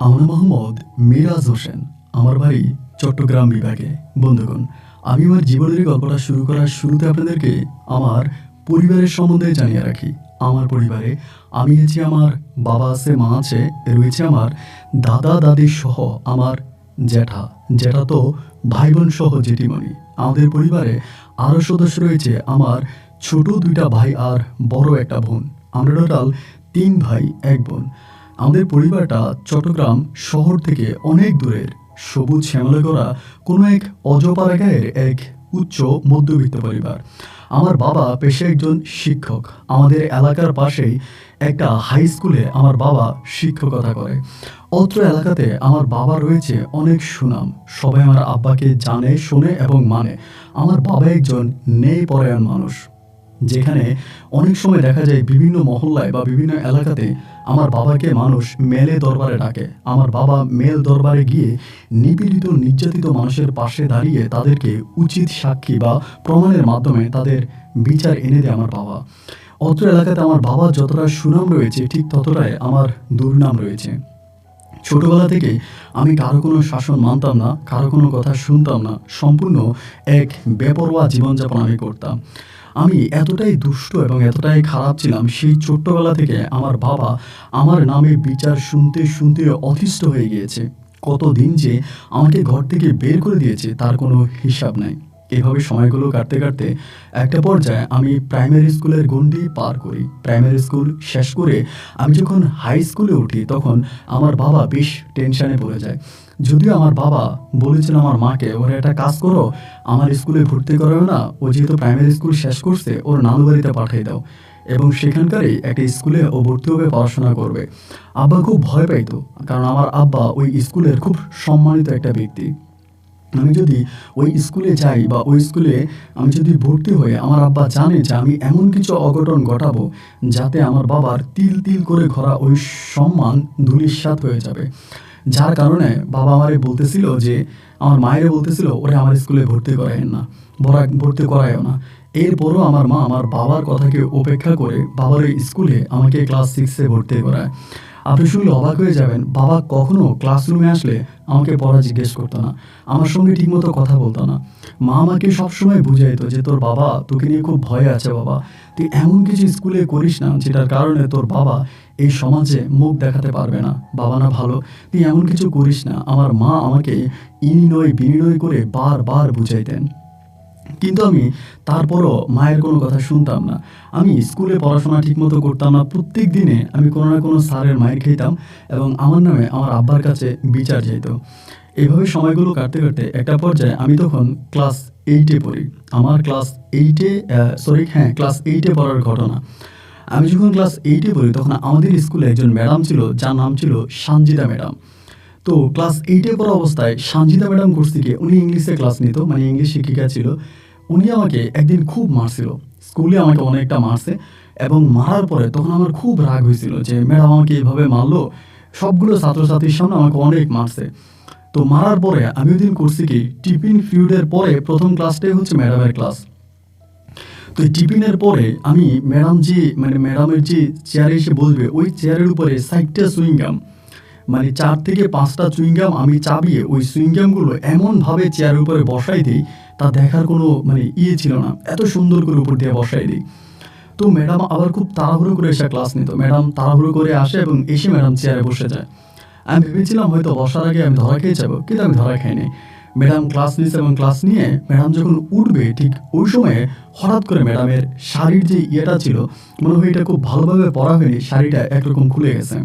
আমার মোহাম্মদ মিরাজ হোসেন। আমার বাড়ি চট্টগ্রাম বিভাগে। বন্ধুগণ, আমি আমার জীবনের গল্পটা শুরু করার শুরুতে আপনাদেরকে আমার পরিবারের সম্বন্ধে জানিয়ে রাখি। আমার পরিবারে আমি আছি, আমার বাবা আছে, মা আছে, রয়েছে আমার দাদা দাদি সহ আমার জ্যাঠা জ্যাঠা তো ভাই বোন সহ জেঠিমণি। আমাদের পরিবারে আরও সদস্য রয়েছে, আমার ছোট দুইটা ভাই আর বড় একটা বোন। আমরা টোটাল 3 ভাই 1 বোন। আমাদের পরিবারটা চট্টগ্রাম শহর থেকে অনেক দূরের, সবুজ শ্যামলে করা কোনো এক অজপাড়া গায়ের এক উচ্চ মধ্যবিত্ত পরিবার। আমার বাবা পেশায় একজন শিক্ষক। আমাদের এলাকার পাশেই একটা হাই স্কুলে আমার বাবা শিক্ষকতা করে। অত্র এলাকাতে আমার বাবা রয়েছে অনেক সুনাম। সবাই আমার আব্বাকে জানে, শোনে এবং মানে। আমার বাবা একজন ন্যায়পরায়ণ মানুষ, যেখানে অনেক সময় দেখা যায় বিভিন্ন মহল্লায় বা বিভিন্ন এলাকাতে আমার বাবাকে মানুষ মেলে দরবারে ডাকে। আমার বাবা মেল দরবারে গিয়ে নিপীড়িত নির্যাতিত মানুষের পাশে দাঁড়িয়ে তাদেরকে উচিত সাক্ষী বা প্রমাণের মাধ্যমে তাদের বিচার এনে দেয় আমার বাবা। অত্র এলাকাতে আমার বাবা যতটা সুনাম রয়েছে, ঠিক ততটাই আমার দুর্নাম রয়েছে। ছোটবেলা থেকে আমি কারো কোনো শাসন মানতাম না, কারো কোনো কথা শুনতাম না। সম্পূর্ণ এক বেপরোয়া জীবনযাপন আমি করতাম। আমি এতটাই দুষ্ট এবং এতটাই খারাপ ছিলাম, সেই ছোট্টবেলা থেকে আমার বাবা আমার নামে বিচার শুনতে শুনতে অতিষ্ঠ হয়ে গিয়েছে। কতদিন যে আমাকে ঘর থেকে বের করে দিয়েছে তার কোনো হিসাব নাই। এভাবে সময়গুলো কাটতে কাটতে একটা পর্যায়ে আমি প্রাইমারি স্কুলের গণ্ডি পার করি। প্রাইমারি স্কুল শেষ করে আমি যখন হাই স্কুলে উঠি, তখন আমার বাবা বেশ টেনশানে পড়ে যায়। যদিও আমার বাবা বলেছিল আমার মাকে, ওরা একটা কাজ করো, আমার স্কুলে ভর্তি করাও না, ও যেহেতু প্রাইমারি স্কুল শেষ করছে ওর নানু বাড়িতে পাঠিয়ে দাও এবং সেখানকারই একটা স্কুলে ও ভর্তি হবে, পড়াশোনা করবে। আব্বা খুব ভয় পাইতো, কারণ আমার আব্বা ওই স্কুলের খুব সম্মানিত একটা ব্যক্তি। আমি যদি ওই স্কুলে যাই বা ওই স্কুলে আমি যদি ভর্তি হই, আমার আব্বা জানে যে আমি এমন কিছু অঘটন ঘটাবো যাতে আমার বাবার তিল তিল করে ঘোরা ওই সম্মান ধূলিসাৎ হয়ে যাবে। যার কারণে বাবা আমারে বলতেছিল যে, আমার মায়েরে বলতেছিল ওরে আমার স্কুলে ভর্তি করায়েন না, ভর্তি করায়ও না। এরপরও আমার মা আমার বাবার কথাকে উপেক্ষা করে বাবার ওই স্কুলে আমাকে ক্লাস 6-এ ভর্তি করায়। আপনি শুনলে অবাক হয়ে যাবেন, বাবা কখনো ক্লাসরুমে আসলে আমাকে পড়া জিজ্ঞেস করতো না, আমার সঙ্গে ঠিকমতো কথা বলতো না। মা আমাকে সবসময় বুঝাইতো যে তোর বাবা তোকে নিয়ে খুব ভয় আছে বাবা, তুই এমন কিছু স্কুলে করিস না যেটার কারণে তোর বাবা এই সমাজে মুখ দেখাতে পারবে না। বাবা না ভালো, তুই এমন কিছু করিস না। আমার মা আমাকে ইনিনয় বিনিনয় করে বারবার বুঝাইতেন, কিন্তু আমি তারপরও মায়ের কোনো কথা শুনতাম না। আমি স্কুলে পড়াশোনা ঠিকমতো করতাম না। প্রত্যেক দিনে আমি কোনো না কোনো স্যারের মাইর খেতাম এবং আমার নামে আমার আব্বার কাছে বিচার যেত। এভাবে সময়গুলো কাটতে কাটতে একটা পর্যায়ে আমি তখন ক্লাস 8-এ পড়ি। আমার ক্লাস 8-এ ক্লাস 8-এ পড়ার ঘটনা। আমি যখন ক্লাস 8-এ পড়ি, তখন আমাদের স্কুলে একজন ম্যাডাম ছিল, যার নাম ছিল সানজিদা ম্যাডাম। তো ক্লাস 8-এ পড়া অবস্থায় সানজিদা ম্যাডাম করছে কি, উনি ইংলিশে ক্লাস নিত, মানে ইংলিশ শিক্ষিকা ছিল। উনি আমাকে একদিন খুব মারছিল, স্কুলে আমাকে অনেকটা মারছে। এবং মারার পরে তখন আমার খুব রাগ হয়েছিল যে ম্যাডাম আমাকে এইভাবে মারলো, সবগুলো ছাত্রছাত্রীর সামনে আমাকে অনেক মারছে। তো মারার পরে আমি ওই দিন করছি কি, টিফিন পিরিয়ডের পরে প্রথম ক্লাসটাই হচ্ছে ম্যাডামের ক্লাস। তো এই টিফিনের পরে আমি ম্যাডামের যে চেয়ারে এসে বসবে, ওই চেয়ারের উপরে 4টা সুইংগাম, মানে 4 থেকে 5টা চুইংগাম আমি চাবিয়ে ওই সুইংগামগুলো এমনভাবে চেয়ারের উপরে বসাই দিই, তা দেখার কোনো ছিল না, এত সুন্দর করে উপর দিয়ে বসাই দিই। তো ম্যাডাম আবার খুব তাড়াহুড়ো করে এসে ক্লাস নিত। ম্যাডাম তাড়াহুড়ো করে আসে এবং এসে ম্যাডাম চেয়ারে বসে যায়। আমি ভেবেছিলাম হয়তো বসার আগে আমি ধরা খেয়ে যাবো, কিন্তু আমি ধরা খাইনি। ম্যাডাম ক্লাস নিচ্ছে এবং ক্লাস নিয়ে ম্যাডাম যখন উঠবে, ঠিক ওই সময়ে হঠাৎ করে ম্যাডামের শাড়ির যে ইয়েটা ছিল, মনে হয় এটা খুব ভালোভাবে পরা হয়নি, শাড়িটা একরকম খুলে গেছে।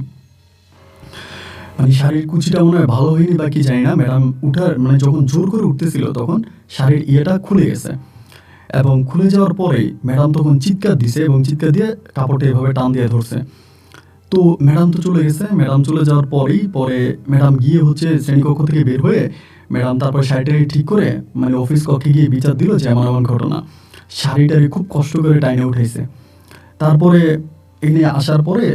শাড়ির কুচিটা মনে হয় ভালো হয়নি বা কি জানি না, ম্যাডাম উঠার যখন জোর করে উঠতেছিল তখন শাড়ির ইয়েটা খুলে গেছে। এবং খুলে যাওয়ার পরেই ম্যাডাম তখন চিৎকার দিছে এবং চিৎকার দিয়ে কাপড়টা এভাবে টান দিয়ে ধরছে। তো ম্যাডাম তো চলে গেছে। ম্যাডাম চলে যাওয়ার পরে ম্যাডাম গিয়ে শ্রেণীকক্ষ থেকে বের হয়ে ম্যাডাম তারপর শাড়িটাকে ঠিক করে অফিস কক্ষে গিয়ে বিচার দিল যে এমন এমন ঘটনা। শাড়িটাকে খুব কষ্ট করে টাইনে উঠাইছে। তারপরে এনে আসার পরে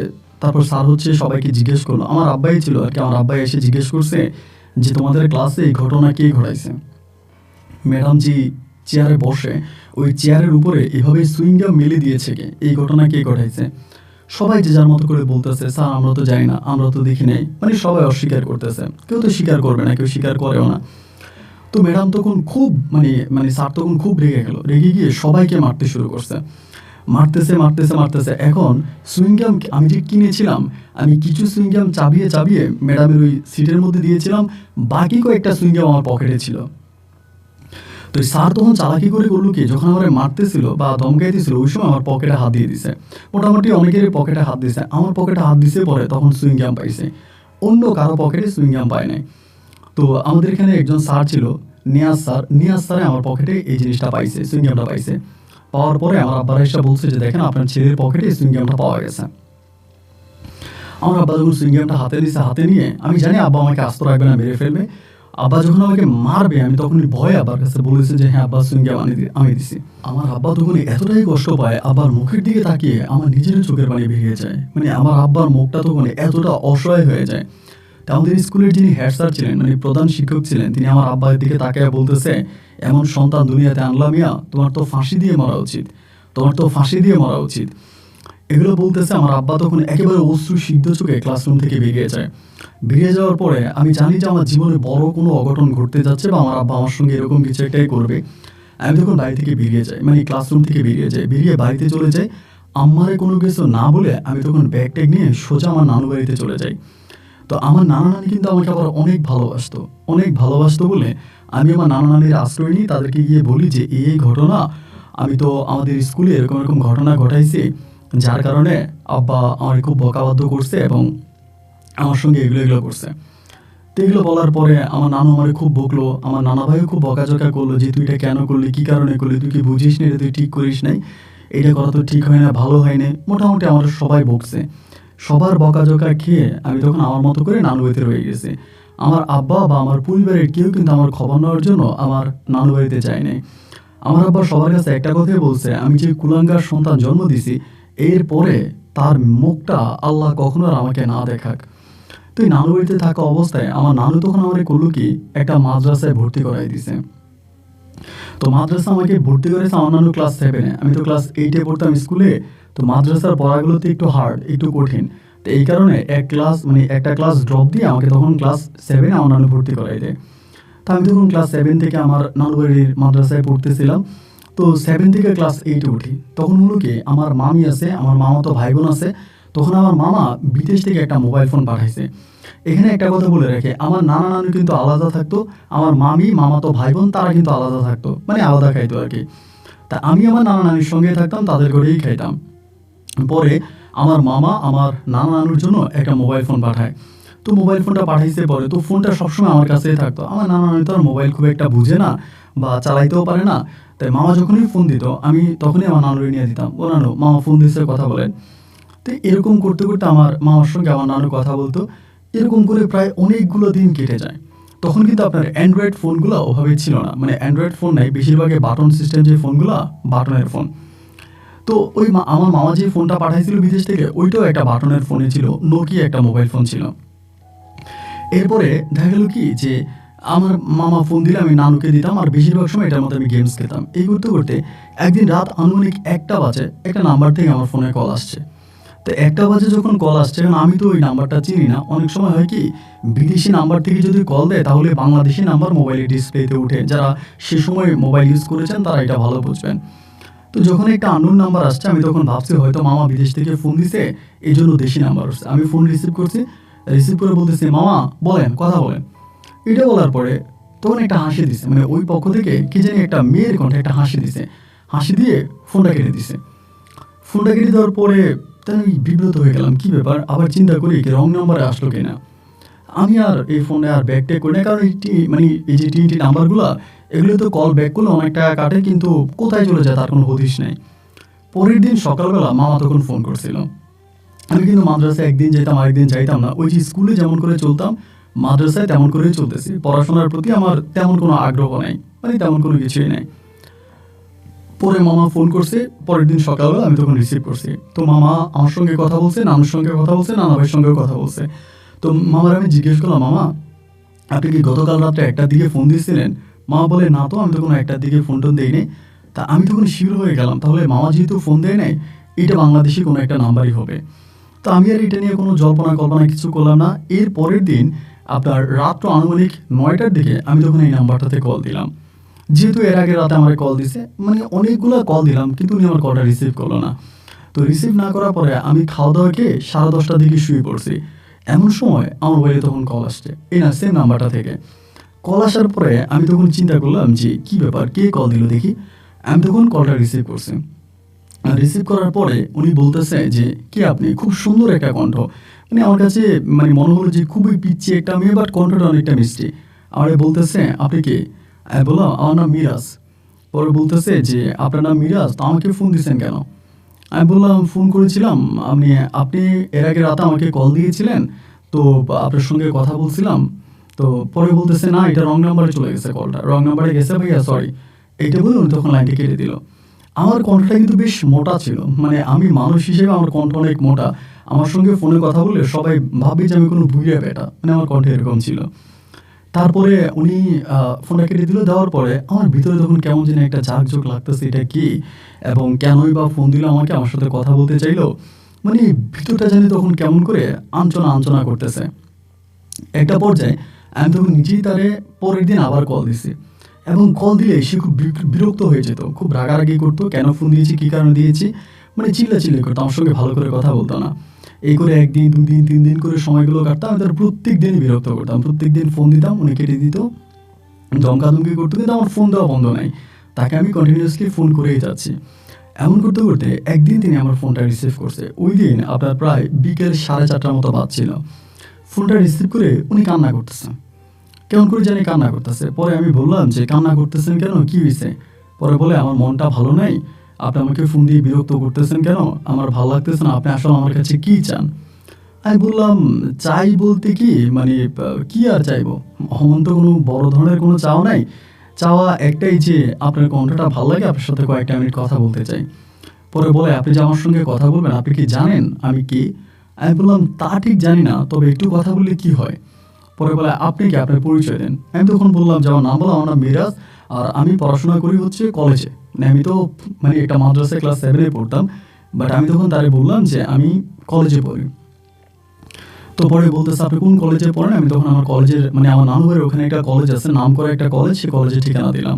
তারপর স্যার সবাইকে জিজ্ঞেস করলো, আমার আব্বাই ছিল আর কি, আমার আব্বাই এসে জিজ্ঞেস করছে যে তোমাদের ক্লাসে এই ঘটনা কে ঘটাইছে। ম্যাডাম যে চেয়ারে বসে, ওই চেয়ারের উপরে এভাবে সুইংগাম মেলে দিয়েছে কে, এই ঘটনা কে ঘটাইছে। সবাই যে যার মতো করে বলতেছে, স্যার আমরা তো জানি না, আমরা তো দেখি নাই, মানে সবাই অস্বীকার করতেছে, কেউ তো স্বীকার করবে না, কেউ স্বীকার করেও না। তো ম্যাডাম তখন খুব মানে মানে স্যার তখন খুব রেগে গেল, রেগে গিয়ে সবাইকে মারতে শুরু করছে, মারতেছে মারতেছে মারতেছে। এখন সুইংগাম আমি যে কিনেছিলাম, আমি কিছু সুইংগাম চাবিয়ে চাবিয়ে ম্যাডামের ওই সিটের মধ্যে দিয়েছিলাম, বাকি কয়েকটা সুইংগাম আমার পকেটে ছিল। তো স্যার তখন চালাকি করে করলো কি, যখন আমার মারতেছিল বা ধমকাইতেছিল ওই সময় আমার পকেটে হাত দিয়ে দিছে। মোটামুটি অনেকেরই পকেটে হাত দিছে, আমার পকেটে হাত দিছে পরে তখন সুইংগাম পাইছে, অন্য কারো পকেটে সুইংগাম পায় নাই। তো আমাদের এখানে একজন স্যার ছিল, নিয়াজ স্যার, নিয়াজ স্যারে আমার পকেটে এই জিনিসটা পাইছে, সুইংগামটা পাইছে। পাওয়ার পরে আমার আব্বার এসে বলছে যে দেখেন আপনার ছেলের পকেটে সুইংগামটা পাওয়া গেছে। আমার আব্বা যখন সুইংগামটা হাতে নিছে, হাতে নিয়ে আমি জানি আব্বা আমাকে আস্ত রাখবে না, মেরে ফেলবে। আব্বা যখন আমাকে মারবে আমি তখন ভয় আব্বার কাছে বলেছি যে হ্যাঁ আব্বা সুইংগাম আমি দিছি। আমার আব্বা তখন এতটাই কষ্ট পায়, আব্বার মুখের দিকে তাকিয়ে আমার নিজেরও চোখের পানি বেরিয়ে যায়, মানে আমার আব্বার মুখটা তখন এতটা অসহায় হয়ে যায়। তা আমাদের স্কুলের যিনি হেড স্যার ছিলেন, মানে প্রধান শিক্ষক ছিলেন, তিনি আমার আব্বার দিকে তাকিয়ে বলতেছে, এমন সন্তান দুনিয়াতে আনলাম মিয়া, তোমার তো ফাঁসি দিয়ে মরা উচিত, তোমার তো ফাঁসি দিয়ে মরা উচিত। এগুলো বলতেছে। আমার আব্বা তখন একেবারে অশ্রু সিদ্ধ চোখে ক্লাসরুম থেকে বেরিয়ে যায়। বেরিয়ে যাওয়ার পরে আমি জানি যে আমার জীবনে বড় কোনো অঘটন ঘটতে যাচ্ছে বা আমার আব্বা আমার সঙ্গে এরকম কিছু একটাই করবে। আমি তখন বাড়ি থেকে বেরিয়ে যাই, মানে ক্লাসরুম থেকে বেরিয়ে যাই, বেরিয়ে বাড়িতে চলে যাই। আম্মারে কোনো কিছু না বলে আমি তখন ব্যাগ ট্যাগ নিয়ে সোজা আমার নানু বাড়িতে চলে যাই। তো আমার নানা নানি কিন্তু আমাকে আবার অনেক ভালোবাসতো, অনেক ভালোবাসতো বলে আমি আমার নানা নানির আশ্রয় নিই, তাদেরকে গিয়ে বলি যে এই ঘটনা, আমি তো আমাদের স্কুলে এরকম এরকম ঘটনা ঘটাইছি, যার কারণে আব্বা আমার খুব বকাবাধ্য করছে এবং আমার সঙ্গে এগুলো এগুলো করছে। তো এগুলো বলার পরে আমার নানু আমারে খুব বকলো, আমার নানা ভাইও খুব বকাঝকা করলো যে তুই এটা কেন করলি, কী কারণে করলি, তুই কি বুঝিস নি, এটা তুই ঠিক করিস নাই, এটা করা তো ঠিক হয় না, ভালো হয় না। মোটামুটি আমার সবাই বকছে। সবার বকাঝকা খেয়ে আমি তখন আমার মতো করে নানু বাড়িতে রয়ে গেছি। আমার আব্বা বা আমার পরিবারের কেউ কিন্তু আমার খবর নেওয়ার জন্য আমার নানু বাড়িতে যায় নাই। আমার আব্বা সবার কাছে একটা কথাই বলছে, আমি যে কুলাঙ্গার সন্তান জন্ম দিছি, এরপরে তার মুখটা আল্লাহ কখনো আর আমাকে না দেখাক। তো এই নানু বাড়িতে থাকা অবস্থায় আমার নানু তখন আমাকে করলো কি, একটা মাদ্রাসায় ভর্তি করাই দিছে। তো মাদ্রাসা আমাকে ভর্তি করেছে আমার নানু ক্লাস 7-এ, আমি তো ক্লাস 8-এ পড়তাম স্কুলে। তো মাদ্রাসার পড়াগুলোতে একটু হার্ড, একটু কঠিন। তো এই কারণে একটা ক্লাস ড্রপ দিয়ে আমাকে তখন ক্লাস 7-এ আমার নানু ভর্তি করাই দেয়। তো আমি তখন ক্লাস 7 থেকে আমার নানু বাড়ির মাদ্রাসায় পড়তেছিলাম। তো 7 থেকে ক্লাস 8-এ উঠি। তখন হলো কি, আমার মামি আছে, আমার মামাতো ভাই বোন আছে। তখন আমার মামা বিদেশ থেকে একটা মোবাইল ফোন পাঠাইছে। এখানে একটা কথা বলে রাখি, আমার নানা নানু কিন্তু আলাদা থাকতো, আমার মামি মামাতো ভাই বোন তারা কিন্তু আলাদা থাকতো, মানে আলাদা খাইতো আর কি। তা আমি আমার নানা নানির সঙ্গে থাকতাম, তাদের ঘরেই খাইতাম। পরে আমার মামা আমার নানা নানুর জন্য একটা মোবাইল ফোন পাঠায়। তো মোবাইল ফোনটা পাঠাইছে পরে, তো ফোনটা সবসময় আমার কাছেই থাকতো। আমার নানা নানি তো আর মোবাইল খুব একটা বুঝে না বা চালাইতেও পারে না। তাই মামা যখনই ফোন দিত আমি তখনই আমার নানুরে নিয়ে দিতাম, ও নানু মামা ফোন দিচ্ছে, কথা বলেন। তো এরকম করতে করতে আমার মামার সঙ্গে আমার নানু কথা বলতো। এরকম করে প্রায় অনেকগুলো দিন কেটে যায়। তখন কিন্তু আপনার অ্যান্ড্রয়েড ফোনগুলো ওভাবে ছিল না, মানে অ্যান্ড্রয়েড ফোন নাই, বেশিরভাগই বাটন সিস্টেম যে ফোনগুলো, বাটনের ফোন। তো ওই আমার মামা যে ফোনটা পাঠাইছিল বিদেশ থেকে, ওইটাও একটা বাটনের ফোনে ছিল, নোকিয়া একটা মোবাইল ফোন ছিল। এরপরে দেখা গেল কি যে আমার মামা ফোন দিলে আমি নানুকে দিতাম, আর বেশিরভাগ সময় এটার মধ্যে আমি গেমস খেতাম। এই করতে করতে একদিন রাত আনুমানিক 1টা বাজে, একটা নাম্বার থেকে আমার ফোনে কল আসছে। তো 1টা বাজে যখন কল আসছে, কারণ আমি তো ওই নাম্বারটা চিনি না, অনেক সময় হয় কি বিদেশি নাম্বার থেকে যদি কল দেয় তাহলে বাংলাদেশি নাম্বার মোবাইলের ডিসপ্লেতে উঠে, যারা সে সময় মোবাইল ইউজ করেছেন তারা এটা ভালো বুঝবেন। তো যখন একটা আননোন নাম্বার আসছে, আমি তখন ভাবছি হয়তো মামা বিদেশ থেকে ফোন দিছে, এই জন্য দেশি নাম্বার আসছে। আমি ফোন রিসিভ করছি, রিসিভ করে বলতেছি মামা বলেন, কথা বলেন। এটা বলার পরে তখন একটা হাসি দিছে, মানে ওই পক্ষ থেকে কি জানি একটা মেয়ের কণ্ঠে একটা হাসি দিছে, হাসি দিয়ে ফোনটা কেটে দিছে। ফোনটা কেটে দেওয়ার পরে তাই আমি বিব্রত হয়ে গেলাম, কি ব্যাপার, আবার চিন্তা করি কি রং নাম্বারে আসলো কিনা। আমি আর এই ফোনে আর ব্যাক ট্যাক করি না, কারণ মানে এই যে টি নাম্বারগুলো, এগুলো তো কল ব্যাক করলে অনেক টাকা কাটে, কিন্তু কোথায় চলে যায় তার কোনো হদিশ নেই। পরের দিন সকালবেলা মামা তখন ফোন করছিল। আমি কিন্তু মাদ্রাসায় একদিন যেতাম আরেকদিন যাইতাম না, ওই যে স্কুলে যেমন করে চলতাম মাদ্রাসায় তেমন করেই চলতেছি। পড়াশোনার প্রতি আমার তেমন কোনো আগ্রহ নাই, মানে তেমন কোনো কিছুই নাই। পরে মামা ফোন করছে পরের দিন সকালবেলা, আমি তখন রিসিভ করছি। তো মামা আমার সঙ্গে কথা বলছে, নানুর সঙ্গে কথা বলছে, নানা ভাইয়ের সঙ্গেও কথা বলছে। তো মামার আমি জিজ্ঞেস করলাম, মামা আপনি কি গতকাল রাত্রে 1টার দিকে ফোন দিয়েছিলেন? মামা বলে না তো, আমি তো কোনো 1টার দিকে ফোন টোন দিই নাই। তা আমি তখন শিওর হয়ে গেলাম, তাহলে মামা যেহেতু ফোন দেয় নাই, এটা বাংলাদেশি কোনো একটা নাম্বারই হবে। তো আমি আর এটা নিয়ে কোনো জল্পনা কল্পনা কিছু করলাম না। এর পরের দিন আপনার রাত্র আনুমানিক ৯টার দিকে আমি তখন এই নাম্বারটাতে কল দিলাম। যেহেতু এর আগে রাতে আমাকে কল দিছে, মানে অনেকগুলো কল দিলাম কিন্তু উনি আমার কলটা রিসিভ করলো না। তো রিসিভ না করার পরে আমি খাওয়া দাওয়া খেয়ে 10:30টার দিকে শুয়ে পড়ছি। এমন সময় আমার মোবাইলে তখন কল আসছে, এই না সেম নাম্বারটা থেকে। কল আসার পরে আমি তখন চিন্তা করলাম যে কী ব্যাপার, কে কল দিল দেখি। আমি তখন কলটা রিসিভ করছি। রিসিভ করার পরে উনি বলতেছে যে কে আপনি, খুব সুন্দর একটা কণ্ঠ। মানে আমার কাছে মানে মনে হলো যে খুবই পিচ্ছি একটা মেয়ে, বাট কণ্ঠটা অনেকটা মিষ্টি। আমারে বলতেছে আপনি কে? আমি বললাম আমার নাম মিরাজ। পরে বলতেছে যে আপনার নাম মিরাজ, তো আমাকে ফোন দিয়েছেন কেন? আমি বললাম ফোন করেছিলাম, আপনি আপনি এর আগে রাতে আমাকে কল দিয়েছিলেন, তো আপনার সঙ্গে কথা বলছিলাম। তো পরে বলতেছে না, এটা রং নাম্বারে চলে গেছে, কলটা রং নাম্বারে গেছে ভাইয়া, সরি। এইটা বলে উনি তখন লাইনটি কেটে দিল। আমার কণ্ঠটা কিন্তু বেশ মোটা ছিল, মানে আমি মানুষ হিসেবে আমার কণ্ঠ অনেক মোটা। আমার সঙ্গে ফোনে কথা বললে সবাই ভাববে যে আমি কোনো ভুইয়া বেটা, মানে আমার কণ্ঠ এরকম ছিল। তারপরে উনি ফোনটা কেটে দিল। দেওয়ার পরে আমার ভিতরে তখন কেমন যেন একটা ঝাঁকঝোঁক লাগতেছে, এটা কি এবং কেনই বা ফোন দিল আমাকে, আমার সাথে কথা বলতে চাইলো। মানে ভিতরটা জানি তখন কেমন করে আঞ্চনা আঞ্চনা করতেছে। একটা পর্যায়ে আমি তখন নিজেই তারে পরের দিন আবার কল দিছি, এবং কল দিলে সে খুব বিরক্ত হয়ে যেত, খুব রাগারাগি করতো, কেন ফোন দিয়েছি, কী কারণে দিয়েছি, মানে চিল্লাচিল্লি করতো, আমার সঙ্গে ভালো করে কথা বলতো না। এই করে ১ দিন ২ দিন ৩ দিন করে সময়গুলো কাটতাম। আমি তার প্রত্যেক দিনই বিরক্ত করতাম, প্রত্যেক দিন ফোন দিতাম, উনি কেটে দিত, ধমকাধমকি করতো, কিন্তু আমার ফোন দেওয়া বন্ধ নাই। তাকে আমি কন্টিনিউয়াসলি ফোন করেই যাচ্ছি। এমন করতে করতে একদিন তিনি আমার ফোনটা রিসিভ করছে। ওই দিন আপনার প্রায় বিকেল 4:30টার মতো বাজছিল। ফোনটা রিসিভ করে উনি কান্না করতেছেন, কেমন করে জানি কান্না করতেছে। পরে আমি বললাম যে কান্না করতেছেন কেন, কী হয়েছে? পরে বলে আমার মনটা ভালো নাই, আপনি আমাকে ফোন দিয়ে বিরক্ত করতেছেন কেন, আমার ভালো লাগতেছে না, আপনি আসলে আমার কাছে কী চান? আমি বললাম চাই বলতে কি, মানে কি আর চাইবো, অমন তো কোনো বড় ধরনের কোনো চাওয়া নাই। চাওয়া একটাই যে আপনার কণ্ঠটা ভালো লাগে, আপনার সাথে কয়েকটা মিনিট কথা বলতে চাই। পরে বলে আপনি যে আমার সঙ্গে কথা বলবেন, আপনি কি জানেন আমি কে? আমি বললাম তা ঠিক জানি না, তবে একটু কথা বললে কি হয়? পরে বলে আপনি কি, আপনার পরিচয় দেন। আমি তখন বললাম যে আমার নাম বললাম, আমার নাম মিরাজ, আর আমি পড়াশোনা করি হচ্ছে কলেজে। মানে আমি তো মানে একটা মাদ্রাসায় ক্লাস 7-এ পড়তাম, বাট আমি তখন তারে বললাম যে আমি কলেজে পড়ি। তো পরে বলতেছে আপনি কোন কলেজে পড়েন? আমি তখন আমার কলেজের মানে আমার নানুবাড়ির ওখানে একটা কলেজ আছে, নাম করা একটা কলেজ, সেই কলেজের ঠিকানা দিলাম।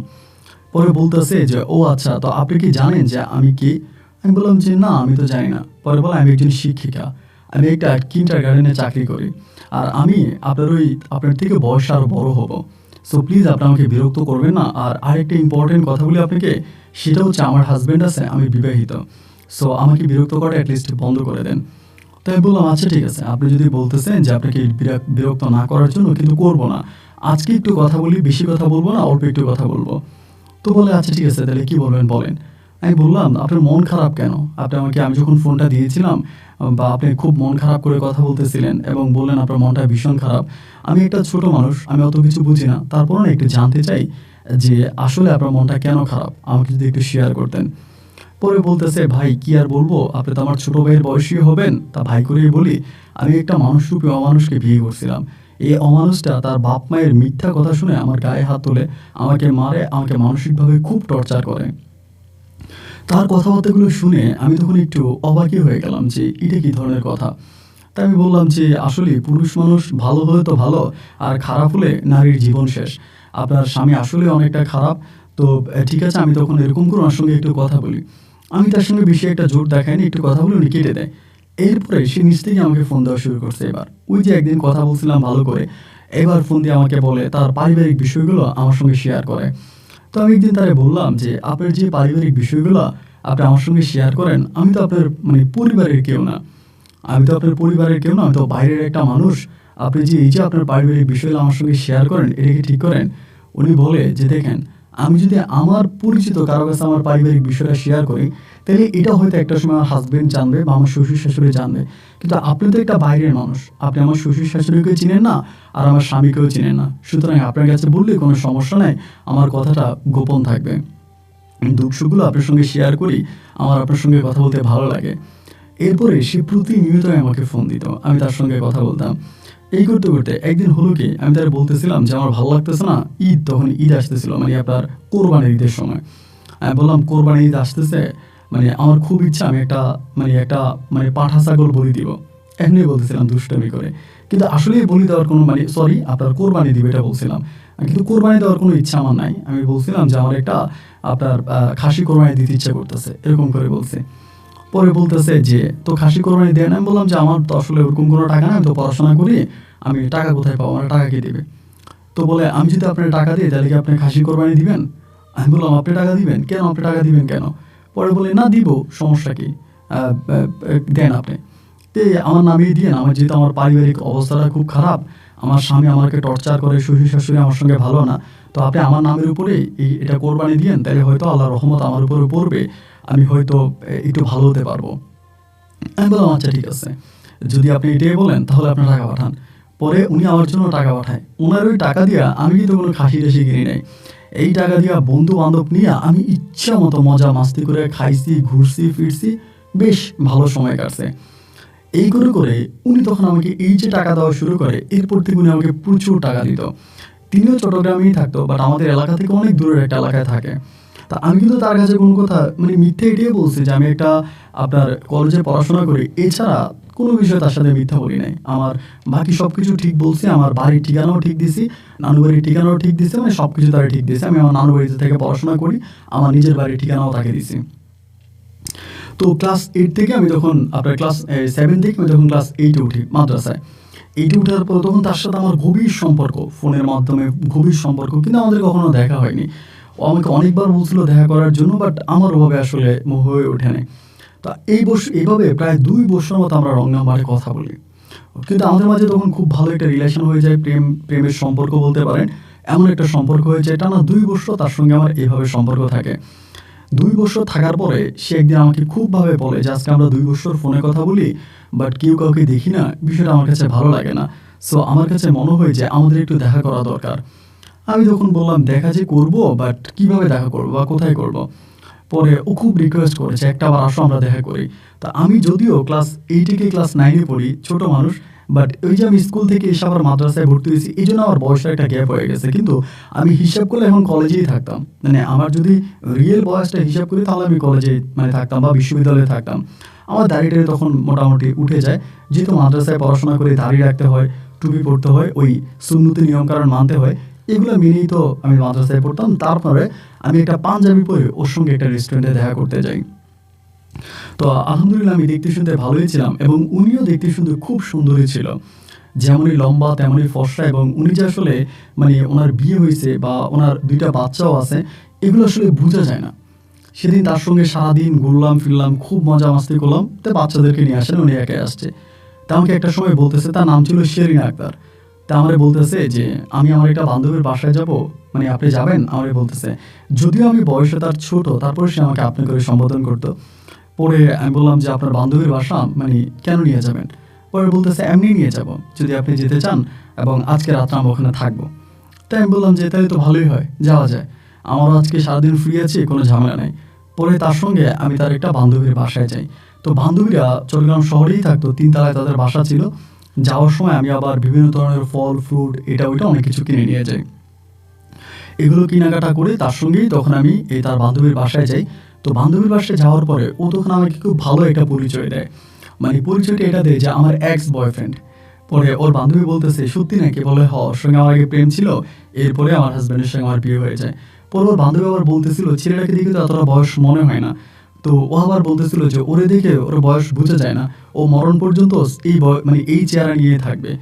পরে বলতেছে যে ও আচ্ছা, তো আপনি কি জানেন যে আমি কে? আমি বললাম যে না, আমি তো জানি না। পরে বলে আমি একজন শিক্ষিকা, আমি একটা কিন্ডারগার্টেনে চাকরি করি, আর আমি আপনার থেকে বয়সে আরও বড় হব। সো প্লিজ আপনি আমাকে বিরক্ত করবেন না। আর আরেকটা ইম্পর্টেন্ট কথা বলি আপনাকে, সেটা হচ্ছে আমার হাজব্যান্ড আছে, আমি বিবাহিত। সো আমাকে বিরক্ত করা অ্যাটলিস্ট বন্ধ করে দেন। তাই আমি বললাম আচ্ছা ঠিক আছে, আপনি যদি বলতেছেন যে আপনাকে বিরক্ত না করার জন্য, কিন্তু করবো না। আজকে একটু কথা বলি, বেশি কথা বলবো না, অল্প একটু কথা বলবো। তো বলে আচ্ছা ঠিক আছে, তাহলে কী বলবেন বলেন। আমি বললাম আপনার মন খারাপ কেন? আপনি আমাকে, আমি যখন ফোনটা দিয়েছিলাম বা আপনি খুব মন খারাপ করে কথা বলতেছিলেন এবং বললেন আপনার মনটা ভীষণ খারাপ। আমি একটা ছোট মানুষ, আমি অত কিছু বুঝি না, তারপরও না একটু জানতে চাই যে আসলে আপনার মনটা কেন খারাপ, আমাকে যদি একটু শেয়ার করতেন। পরে বলতেছে ভাই কি আর বলবো, আপনি তো আমার ছোট ভাইয়ের বয়সী হবেন, তা ভাই করেই বলি, আমি একটা মানুষরূপী অমানুষকে বিয়ে করছিলাম। এই অমানুষটা তার বাপ মায়ের মিথ্যা কথা শুনে আমার গায়ে হাত তোলে, আমাকে মারে, আমাকে মানসিকভাবে খুব টর্চার করে। তার কথাবার্তাগুলো শুনে আমি তখন একটু অবাকই হয়ে গেলাম যে এটা কী ধরনের কথা। তাই আমি বললাম যে আসলে পুরুষ মানুষ ভালো হলে তো ভালো, আর খারাপ হলে নারীর জীবন শেষ। আপনার স্বামী আসলে অনেকটা খারাপ। তো ঠিক আছে, আমি তখন এরকম করে ওনার সঙ্গে একটু কথা বলি। আমি তার সঙ্গে বেশি একটা জোর দেখাইনি, একটু কথা বলে উনি কেটে দেয়। এরপরে সে নিজ থেকে আমাকে ফোন দেওয়া শুরু করছে। এবার ওই যে একদিন কথা বলছিলাম ভালো করে, এবার ফোন দিয়ে আমাকে বলে তার পারিবারিক বিষয়গুলো আমার সঙ্গে শেয়ার করে। তো আমি একদিন তারে বললাম যে আপনার যে পারিবারিক বিষয়গুলো আপনি আমার সঙ্গে শেয়ার করেন, আমি তো আপনার মানে পরিবারের কেউ না, আমি তো আপনার পরিবারের কেউ না, আমি তো বাইরের একটা মানুষ। আপনি যে এই যে আপনার পারিবারিক বিষয়গুলো আমার সঙ্গে শেয়ার করেন, এটা কি ঠিক করেন? উনি বলে যে দেখেন, আমি যদি আমার পরিচিত কারো কাছে আমার পারিবারিক বিষয়টা শেয়ার করি, তাহলে এটা হয়তো একটা সময় আমার হাজব্যান্ড জানবে বা আমার শ্বশুর শাশুড়ি জানবে, কিন্তু আপনি তো একটা বাইরের মানুষ, আপনি আমার শ্বশুর শাশুড়িকে চিনেন না, আর আমার স্বামীকেও চিনেন না, সুতরাং আপনার কাছে বললে কোনো সমস্যা নাই, আমার কথাটা গোপন থাকবে। দুঃখ সুখগুলো আপনার সঙ্গে শেয়ার করি, আমার আপনার সঙ্গে কথা বলতে ভালো লাগে। এরপরে সে প্রতিনিয়ত আমাকে ফোন দিত, আমি তার সঙ্গে কথা বলতাম। এই করতে করতে একদিন হলো কি, আমি তার বলতেছিলাম যে আমার ভালো লাগতেছে না, তখন ঈদ আসতেছিল, মানে আপনার কোরবানির ঈদের সময়। আমি বললাম কোরবানির ঈদ আসতেছে, মানে আমার খুব ইচ্ছা আমি একটা পাঠা ছাগল বলি দিব, এমনি বলতেছিলাম দুষ্টামি করে। কিন্তু আসলে বলি দেওয়ার কোনো সরি আপনার কোরবানি দিবে এটা বলছিলাম, কিন্তু কোরবানি দেওয়ার কোনো ইচ্ছা আমার নাই। আমি বলছিলাম যে আমার একটা আপনার খাসি কোরবানি দিতে ইচ্ছা করতেছে, এরকম করে বলছে। পরে বলতেছে যে তো খাসি কোরবানি দেন। আমি বললাম যে আমার তো আসলে ওরকম কোনো টাকা নাই, আমি তো পড়াশোনা করি, আমি টাকা কোথায় পাবো, আমার টাকা কে দেবে? তো বলে আমি যদি আপনার টাকা দিই তাহলে কি আপনি খাসি কোরবানি দিবেন? আমি বললাম আপনি টাকা দিবেন কেন, আপনি টাকা দিবেন কেন? পরে বলে না দিব, সমস্যা কি, দেন আপনি। তো আমার নামিয়ে দিয়েন, আমার যেহেতু আমার পারিবারিক অবস্থাটা খুব খারাপ, আমার স্বামী আমাকে টর্চার করে, শ্বশুর শাশুড়ি আমার সঙ্গে ভালো না, তো আপনি আমার নামের উপরে এটা কোরবানি দিয়েন, তাহলে হয়তো আল্লাহর রহমত আমার উপরে পড়বে, আমি হয়তো একটু ভালো হতে পারবো। আমি বললাম আচ্ছা ঠিক আছে, যদি আপনি এটাই বলেন তাহলে আপনার টাকা পাঠান। পরে উনি আমার জন্য টাকা পাঠায়। ওনার ওই টাকা দিয়া আমি কিন্তু কোনো খাসি টাসি কিনি নাই। এই টাকা দিয়া বন্ধু বান্ধব নিয়ে আমি ইচ্ছা মতো মজা মাস্তি করে খাইছি, ঘুরছি ফিরছি, বেশ ভালো সময় কাটছে। এই করে করে উনি তখন আমাকে এই যে টাকা দেওয়া শুরু করে, এরপর থেকে উনি আমাকে প্রচুর টাকা দিত। তিনিও চট্টগ্রামেই থাকতো, বাট আমাদের এলাকা থেকে অনেক দূরের একটা এলাকায় থাকে। তা আমি কিন্তু তার কাছে কোনো কথা মিথ্যে এটাই বলছি যে আমি একটা আপনার কলেজে পড়াশোনা করি, এছাড়া কোনো বিষয়ে তার সাথে মিথ্যা বলি নাই। আমার বাকি সব কিছু ঠিক বলছি, আমার বাড়ির ঠিকানাও ঠিক দিছি, নানু বাড়ির ঠিকানাও ঠিক দিছি, সব কিছু তারা ঠিক দিয়েছে। আমি আমার নানু বাড়িতে থেকে পড়াশোনা করি, আমার নিজের বাড়ির ঠিকানাও তাকে দিছি। তো ক্লাস 8 থেকে আমি যখন আপনার ক্লাস 7 থেকে আমি যখন ক্লাস 8-এ উঠি মাদ্রাসায়, 8-এ উঠার পর তখন তার সাথে আমার গভীর সম্পর্ক, ফোনের মাধ্যমে গভীর সম্পর্ক, কিন্তু আমাদের কখনো দেখা হয়নি। ও আমাকে অনেকবার বলছিল দেখা করার জন্য, বাট আমার ওভাবে আসলে হয়ে ওঠে নাই। তা এইভাবে প্রায় 2 বছর মতো আমরা রং নাম্বারে কথা বলি। কিন্তু আমাদের মাঝে তখন খুব ভালো একটা রিলেশন হয়ে যায়, প্রেমের সম্পর্ক বলতে পারেন। এমন একটা সম্পর্ক হয়ে যায়, টানা 2 বছর তার সঙ্গে আমার এভাবে সম্পর্ক থাকে। 2 বছর থাকার পরে সে একদিন আমাকে খুবভাবে বলে যে আজকে আমরা 2 বছর ফোনে কথা বলি, বাট কেউ কাউকে দেখি না, বিষয়টা আমার কাছে ভালো লাগে না। সো আমার কাছে মনে হয় যে আমাদের একটু দেখা করা দরকার। আমি তখন বললাম দেখা যে করবো, বাট কিভাবে দেখা করবো বা কোথায় করবো? পরে ও খুব রিকোয়েস্ট করেছে একটা বার আসো আমরা দেখা করি। তা আমি যদিও ক্লাস 8 থেকে ক্লাস 9-এ পড়ি, ছোট মানুষ, বাট ওই যে আমি স্কুল থেকে এসে আবার মাদ্রাসায় ভর্তি হয়েছি, এই জন্য আমার বয়সের একটা গ্যাপ হয়ে গেছে। কিন্তু আমি হিসাব করলে এখন কলেজেই থাকতাম, আমার যদি রিয়েল বয়সটা হিসাব করি তাহলে আমি কলেজে থাকতাম বা বিশ্ববিদ্যালয়ে থাকতাম। আমার দাড়িটা তখন মোটামুটি উঠে যায়, যেহেতু মাদ্রাসায় পড়াশোনা করে দাড়ি রাখতে হয়, টুপি পরতে হয়, ওই সুন্নতি নিয়মকানুন মানতে হয়, এগুলো মেনেই তো আমি মাদ্রাসায় পড়তাম। তারপরে আমি একটা পাঞ্জাবি পরে ওর সঙ্গে একটা রেস্টুরেন্টে দেখা করতে যাই। তো আলহামদুলিল্লাহ আমি দেখতে শুনতে ভালোই ছিলাম, এবং উনিও দেখতে শুনতে খুব সুন্দরই ছিল, যেমনই লম্বা তেমনই ফর্সা, এবং উনি যে আসলে ওনার বিয়ে হয়েছে বা ওনার 2টা বাচ্চাও আছে, এগুলো আসলে বোঝা যায় না। সেদিন তার সঙ্গে সারাদিন ঘুরলাম ফিরলাম, খুব মজা মাস্তি করলাম। তো বাচ্চাদেরকে নিয়ে আসেন, উনি একাই আসছে। তা আমাকে একটা সময় বলতেছে, তার নাম ছিল শেরিনা আক্তার। তা আমারে বলতেছে যে আমি আমার একটা বান্ধবীর বাসায় যাব, আপনি যাবেন? আমারে বলতেছে, যদিও আমি বয়সে তার ছোট, তারপরে সে আমাকে আপনি করে সম্বোধন করতো। পরে আমি বললাম যে আপনার বান্ধবীর বাসা কেন নিয়ে যাবেন? পরে বলতেছে এমনি নিয়ে যাব, যদি আপনি যেতে চান, এবং আজকে রাত্রে আমরা ওখানে থাকবো। তাই আমি বললাম যে তাহলে তো ভালোই হয়, যাওয়া যায়, আমারও আজকে সারাদিন ফ্রি আছি, কোনো ঝামেলা নেই। পরে তার সঙ্গে আমি তার একটা বান্ধবীর বাসায় যাই। তো বান্ধবীরা চট্টগ্রাম শহরেই থাকতো, 3 তলায় তাদের বাসা ছিল। যাওয়ার সময় আমি আবার বিভিন্ন ধরনের ফল ফ্রুট এটা ওইটা অনেক কিছু কিনে নিয়ে যাই। এগুলো কেনাকাটা করে তার সঙ্গেই তখন আমি তার বান্ধবীর বাসায় যাই। তো বান্ধবীর বাসায় যাওয়ার পরে ও তখন আমাকে খুব ভালো একটা পরিচয় দেয়, পরিচয়টা এটা দেয় যে আমার এক্স বয়ফ্রেন্ড। পরে ওর বান্ধবী বলতেছে সত্যি নাকি? বলে হ, ওর সঙ্গে আমার আগে প্রেম ছিল, এরপরে আমার হাজব্যান্ডের সঙ্গে আমার বিয়ে হয়ে যায়। পরে ওর বান্ধবী আবার বলতেছিল ছেলেটাকে দেখে তো এতটা বয়স মনে হয় না। তো ও আবার বলতেছিল যে ওরে দেখে ওর বয়স বোঝা যায় না, ও মরণ পর্যন্ত এই চেহারা নিয়ে থাকবে।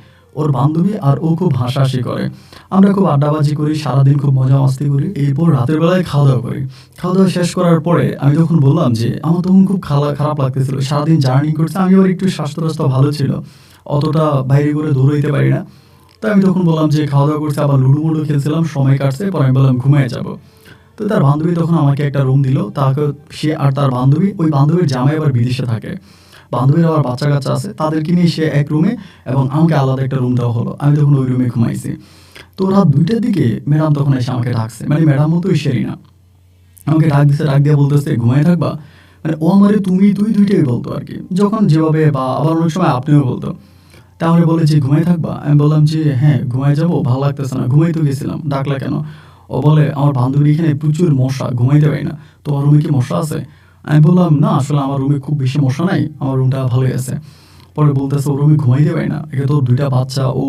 ওর বান্ধবী আর ও খুব হাসাহাসি করে, আমরা খুব আড্ডাবাজি করি, সারাদিন খুব মজা মাস্তি করি। এরপর রাতের বেলায় খাওয়া দাওয়া করি। খাওয়া দাওয়া শেষ করার পরে আমি তখন বললাম যে আমার তখন খুব খারাপ লাগতেছিল, সারাদিন জার্নি করছে, আমি আবার একটু স্বাস্থ্য ভালো ছিল, অতটা বাইরে করে দৌড়াইতে পারি না। তো আমি তখন বললাম যে খাওয়া দাওয়া করছে, আবার লুডো মুডো খেলছিলাম, সময় কাটছে। পরে আমি বললাম ঘুমিয়ে যাব। তো তার বান্ধবী তখন আমাকে একটা রুম দিল। তাকে সে আর তার বান্ধবী, ওই বান্ধবীর জামাই আবার বিদেশে থাকে, বান্ধবীর আবার বাচ্চা কাচ্চা আছে, তাদেরকে নিয়ে সে এক রুমে, এবং আমাকে আলাদা একটা রুম দেওয়া হলো। আমি তখন ওই রুমে ঘুমাইছি। তো রাত 2টার দিকে ম্যাডাম তখন এসে আমাকে ডাকছে, ম্যাডাম মতোই শেরিনা আমাকে ডাক দিচ্ছে, ডাক দিয়ে বলতেছে ঘুমায় থাকবা। ও আমারে তুমি তুই দুইটাই বলতো আর কি, যখন যেভাবে, বা আবার অনেক সময় আপনিও বলতো। তাহলে বলে যে ঘুমায় থাকবা। আমি বললাম যে হ্যাঁ ঘুমায় যাবো, ভালো লাগতেছে না, ঘুমাই তো গেছিলাম, ডাকলা কেন? ও বলে আমার বান্ধবী এখানে প্রচুর মশা, ঘুমাইতে পারি না, তোমার রুমে কি মশা আছে? আমি বললাম, না আসলে আমার রুমে খুব বেশি মশা নাই, আমার রুমটা ভালোই আছে। পরে বলতেছে, ও রুমে ঘুমাইতে পারি না, একে তো 2টা বাচ্চা, ও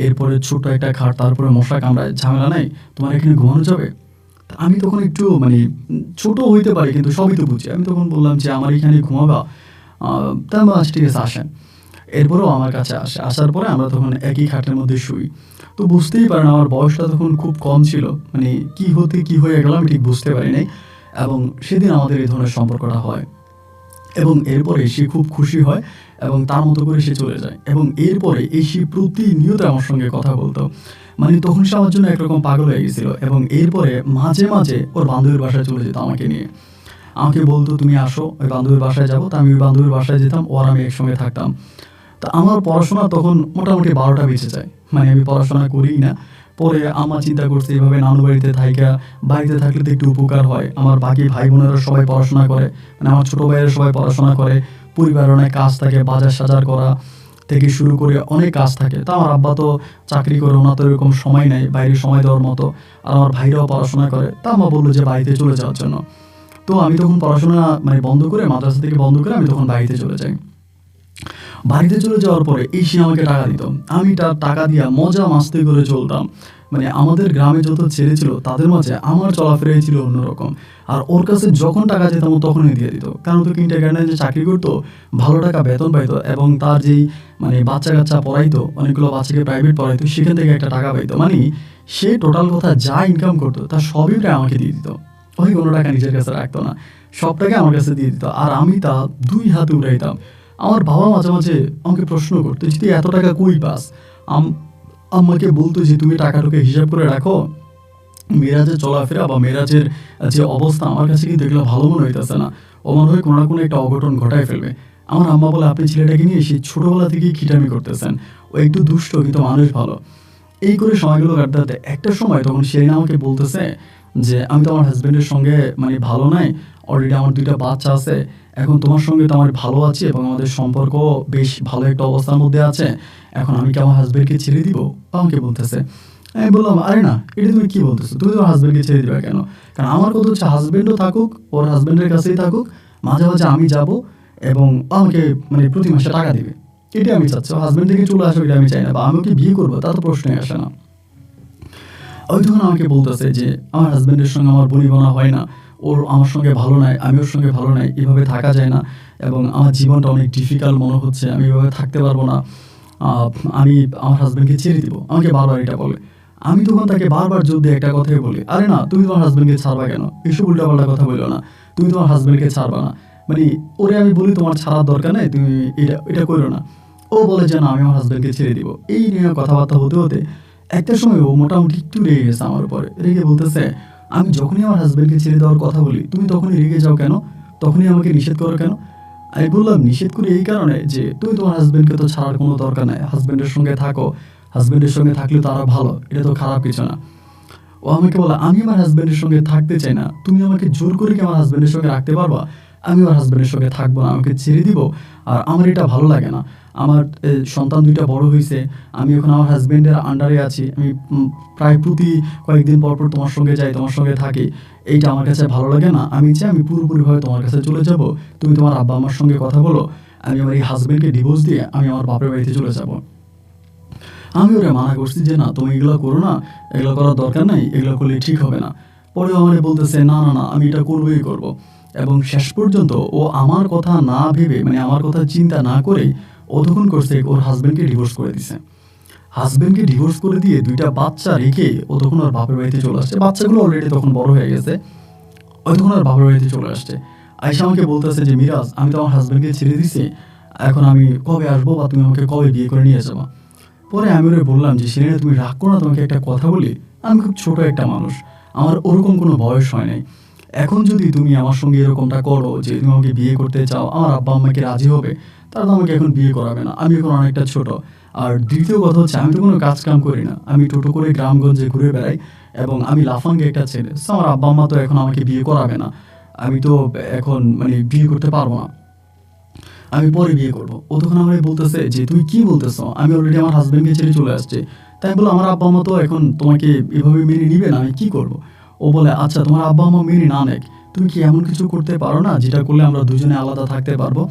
এরপরে ছোট একটা খাট, তারপরে মশা কামড়ায়, ঝামেলা নাই, তোমার এখানে ঘুমানো যাবে? তা আমি তখন একটু মানে ছোট হইতে পারি কিন্তু সবই তো বুঝি। আমি তখন বললাম যে আমার এখানে ঘুমাবা? তা আমি বললাম, আচ্ছা ঠিক আছে আসেন। এরপরেও আমার কাছে আসে, আসার পরে আমরা তখন একই খাটের মধ্যে শুই। তো বুঝতেই পারেন আমার বয়সটা তখন খুব কম ছিল, মানে কি হতে কি হয়ে গেল আমি ঠিক বুঝতে পারি নাই। এবং সেদিন আমাদের এই ধরনের সম্পর্কটা হয় এবং এরপরে সে খুব খুশি হয় এবং তার মতো করে সে চলে যায়। এবং এরপরে সে প্রতিনিয়ত আমার সঙ্গে কথা বলতো, মানে তখন সে আমার জন্য একরকম পাগল হয়ে গেছিল। এবং এরপরে মাঝে মাঝে ওর বান্ধবীর বাসায় চলে যেত আমাকে নিয়ে, আমাকে বলতো তুমি আসো, ওই বান্ধবীর বাসায় যাবো। তা আমি ওই বান্ধবীর বাসায় যেতাম, ওর আমি একসঙ্গে থাকতাম। তা আমার পড়াশোনা তখন মোটামুটি 12টা বেজে যায়, মানে আমি পড়াশোনা করিই না। পরে আমার চিন্তা করছে এভাবে নানু বাড়িতে থাইকা, বাড়িতে থাকলে তো একটু উপকার হয়, আমার বাকি ভাই বোনেরা সবাই পড়াশোনা করে, মানে আমার ছোটো ভাইয়েরা সবাই পড়াশোনা করে, পরিবারের অনেক কাজ থাকে, বাজার সাজার করা থেকে শুরু করে অনেক কাজ থাকে। তা আমার আব্বা তো চাকরি করে, ওনার তো এরকম সময় নেই বাইরে সময় দেওয়ার মতো, আর আমার ভাইরাও পড়াশোনা করে। তা আমার বললো যে বাড়িতে চলে যাওয়ার জন্য। তো আমি তখন পড়াশোনা মানে বন্ধ করে, মাদ্রাসা থেকে বন্ধ করে আমি তখন বাড়িতে চলে যাই। বাড়িতে চলে যাওয়ার পরে সে আমাকে টাকা দিত, আমি তার টাকা দিয়া মজা মাস্তি করে চলতাম। মানে আমাদের গ্রামে যত ছেলে ছিল তাদের মাঝে আমার চলাফেরাই ছিল অন্যরকম। আর ওর কাছে যখন টাকা যেতাম ও তখনই দিয়ে দিত, কারণ তো কিন্ডারগার্টেনে যে চাকরি করতো, ভালো টাকা বেতন পাইতো, এবং তার যেই মানে বাচ্চা কাচ্চা পড়াইতো, অনেকগুলো বাচ্চাকে প্রাইভেট পড়াইতো, সেখান থেকে একটা টাকা পাইতো। মানে সে টোটাল কথা যা ইনকাম করতো তার সবই প্রায় আমাকে দিয়ে দিত। ওই কোনো টাকা নিজের কাছে রাখতো না, সব টাকা আমার কাছে দিয়ে দিত, আর আমি তা 2 হাতে উড়াইতাম। আমার বাবা মাঝে মাঝে আমাকে প্রশ্ন করতো যে তুই এত টাকা কই পাস। আমাকে বলতো যে তুমি টাকাটাকে হিসাব করে রাখো, মেরাজের চলাফেরা বা মেরাজের যে অবস্থা আমার কাছে কিন্তু এগুলো ভালো মনে হইতেছে না, ও মনে হয় কোনো না কোনো একটা অঘটন ঘটায় ফেলবে। আমার আম্মা বলে, আপনি ছেলেটাকে নিয়ে সেই ছোটোবেলা থেকেই খিটামি করতেছেন, ও একটু দুষ্ট কিন্তু মানুষ ভালো। এই করে সময়গুলো কাটতে কাটতে একটা সময় তখন সেরিনা আমাকে বলতেছে যে আমি তো আমার হাজব্যান্ডের সঙ্গে মানে ভালো নাই, অলরেডি আমার 2টা বাচ্চা আছে, এখন তোমার সঙ্গে তো আমার ভালো আছে এবং আমাদের সম্পর্ক বেশ ভালো একটা অবস্থার মধ্যে আছে, এখন আমি কি আমার হাজব্যান্ডকে ছেড়ে দিব? আমাকে বলতেছে। আমি বললাম, আরে না, এটা তুমি কি বলতেছো, তুমি তোমার হাজব্যান্ডকে ছেড়ে দিবে কেন? কারণ আমার কথা হচ্ছে হাজব্যান্ডও থাকুক, ওর হাজব্যান্ডের কাছেই থাকুক, মাঝে মাঝে আমি যাব এবং আমাকে মানে প্রতি মাসে টাকা দিবে, এটাই আমি চাচ্ছি। হাজব্যান্ড থেকে চলে আসো এটা আমি চাই না, বা আমি ওকে বিয়ে করবো তা তো প্রশ্নই আসে না। ওই তখন আমাকে বলতেছে যে আমার হাজব্যান্ডের সঙ্গে আমার বনিবনা হয় না, ওর আমার সঙ্গে ভালো নাই, আমি ওর সঙ্গে ভালো নাই, এভাবে থাকা যায় না, এবং আমার জীবনটা অনেক ডিফিকাল্ট মনে হচ্ছে, আমি এভাবে থাকতে পারবো না, আমি আমার হাজব্যান্ডকে ছেড়ে দিব, আমাকে বারবার এটা বলে। আমি তখন তাকে বারবার জোর দিয়ে একটা কথাই বলি, আরে না, তুমি তোমার হাজব্যান্ডকে ছাড়বা কেন, এসব উল্টাপাল্টা কথা বললো না, তুমি তোমার হাজব্যান্ডকে ছাড়বা না। মানে ওরে আমি বলি তোমার ছাড়ার দরকার নেই, তুমি এটা এটা করো না। ও বলে যে না, আমি আমার হাজব্যান্ডকে ছেড়ে দিব। এই নিয়ে কথাবার্তা হতে হতে একটা সময় ও মোটামুটি একটু রেগে গেছে আমার উপরে, রেগে বলতেছে, আমি যখনই আমার হাজব্যান্ডকে ছেড়ে দেওয়ার কথা বলি তুমি তখনই রেগে যাও কেন, তখনই আমাকে নিষেধ করো কেন? আমি বললাম, নিষেধ করি এই কারণে যে তুমি তোমার হাজব্যান্ডকে তো ছাড়ার কোনো দরকার নাই, হাজব্যান্ডের সঙ্গে থাকো, হাজব্যান্ডের সঙ্গে থাকলে তো আরও ভালো, এটা তো খারাপ কিছু না। ও আমাকে বলে, আমি আমার হাজব্যান্ডের সঙ্গে থাকতে চাই না, তুমি আমাকে জোর করে কি আমার হাজব্যান্ডের সঙ্গে রাখতে পারবা? আমি আমার হাজব্যান্ডের সঙ্গে থাকবো না, আমাকে ছেড়ে দিব। আর আমার এটা ভালো লাগে না, আমার সন্তান 2টা বড় হয়েছে, আমি এখন আমার হাজব্যান্ডের আন্ডারে আছি, আমি প্রায় প্রতি কয়েকদিন পর পর তোমার সঙ্গে যাই, তোমার সঙ্গে থাকি, এইটা আমার কাছে ভালো লাগে না। আমি চাই আমি পুরোপুরিভাবে তোমার কাছে চলে যাব, তুমি তোমার আব্বা আমার সঙ্গে কথা বলো, আমি আমার এই হাজব্যান্ডকে ডিভোর্স দিয়ে আমি আমার বাপের বাড়িতে চলে যাব। আমি ওরে মানা করছি যে না, তুমি এগুলো করো না, এগুলো করার দরকার নাই, এগুলো করলে ঠিক হবে না। পরেও আমার বলতেছে না না না, আমি এটা করবোই করব। এবং শেষ পর্যন্ত ও আমার কথা না ভেবে, মানে আমার কথা চিন্তা না করেই ও তখন করছে ওর হাজব্যান্ডকে ডিভোর্স করে দিছে। হাজব্যান্ডকে ডিভোর্স করে দিয়ে 2টা বাচ্চা রেখে ও তখন ওর বাপের বাড়িতে চলে আসছে। বাচ্চাগুলো অলরেডি তখন বড় হয়ে গেছে, ও তখন ওর বাপের বাড়িতে চলে আসছে। আয়সা আমাকে বলতেছে যে মিরাজ, আমি তো আমার হাজব্যান্ডকে ছেড়ে দিছি, এখন আমি কবে আসবো বা তুমি আমাকে কবে বিয়ে করে নিয়ে যাবা? পরে আমি ওরে বললাম যে সেলিনা, তুমি রাগ করো না, তোমাকে একটা কথা বলি, আমি খুব ছোট একটা মানুষ, আমার ওরকম কোনো বয়স হয় নাই, এখন যদি তুমি আমার সঙ্গে এরকমটা করো যে তুমি আমাকে বিয়ে করতে চাও, আমার আব্বা আম্মাকে রাজি হবে, তারা তো আমাকে এখন বিয়ে করাবে না, আমি এখন অনেকটা ছোট। আর দ্বিতীয় কথা হচ্ছে আমি তো কোনো কাজ কাম করি না, আমি টোটো করে গ্রামগঞ্জে ঘুরে বেড়াই, এবং আমি লাফাঙ্গে একটা ছেলে, So আমার আব্বা আম্মা তো এখন আমাকে বিয়ে করাবে না, আমি তো এখন মানে বিয়ে করতে পারবো না, আমি পরে বিয়ে করবো। ও তখন আমাকে বলতেছে যে তুই কি বলতেছ, আমি অলরেডি আমার হাজব্যান্ডকে ছেড়ে চলে আসছে। তাই আমি বললাম, আমার আব্বা আম্মা তো এখন তোমাকে এভাবে মেনে নিবে না, আমি কি করব? ও বলে, আচ্ছা তোমার আব্বা আম্মা মেনে না নেক, তুমি কি এমন কিছু করতে পারো না যেটা করলে আমরা দুজনে আলাদা থাকতে পারবো?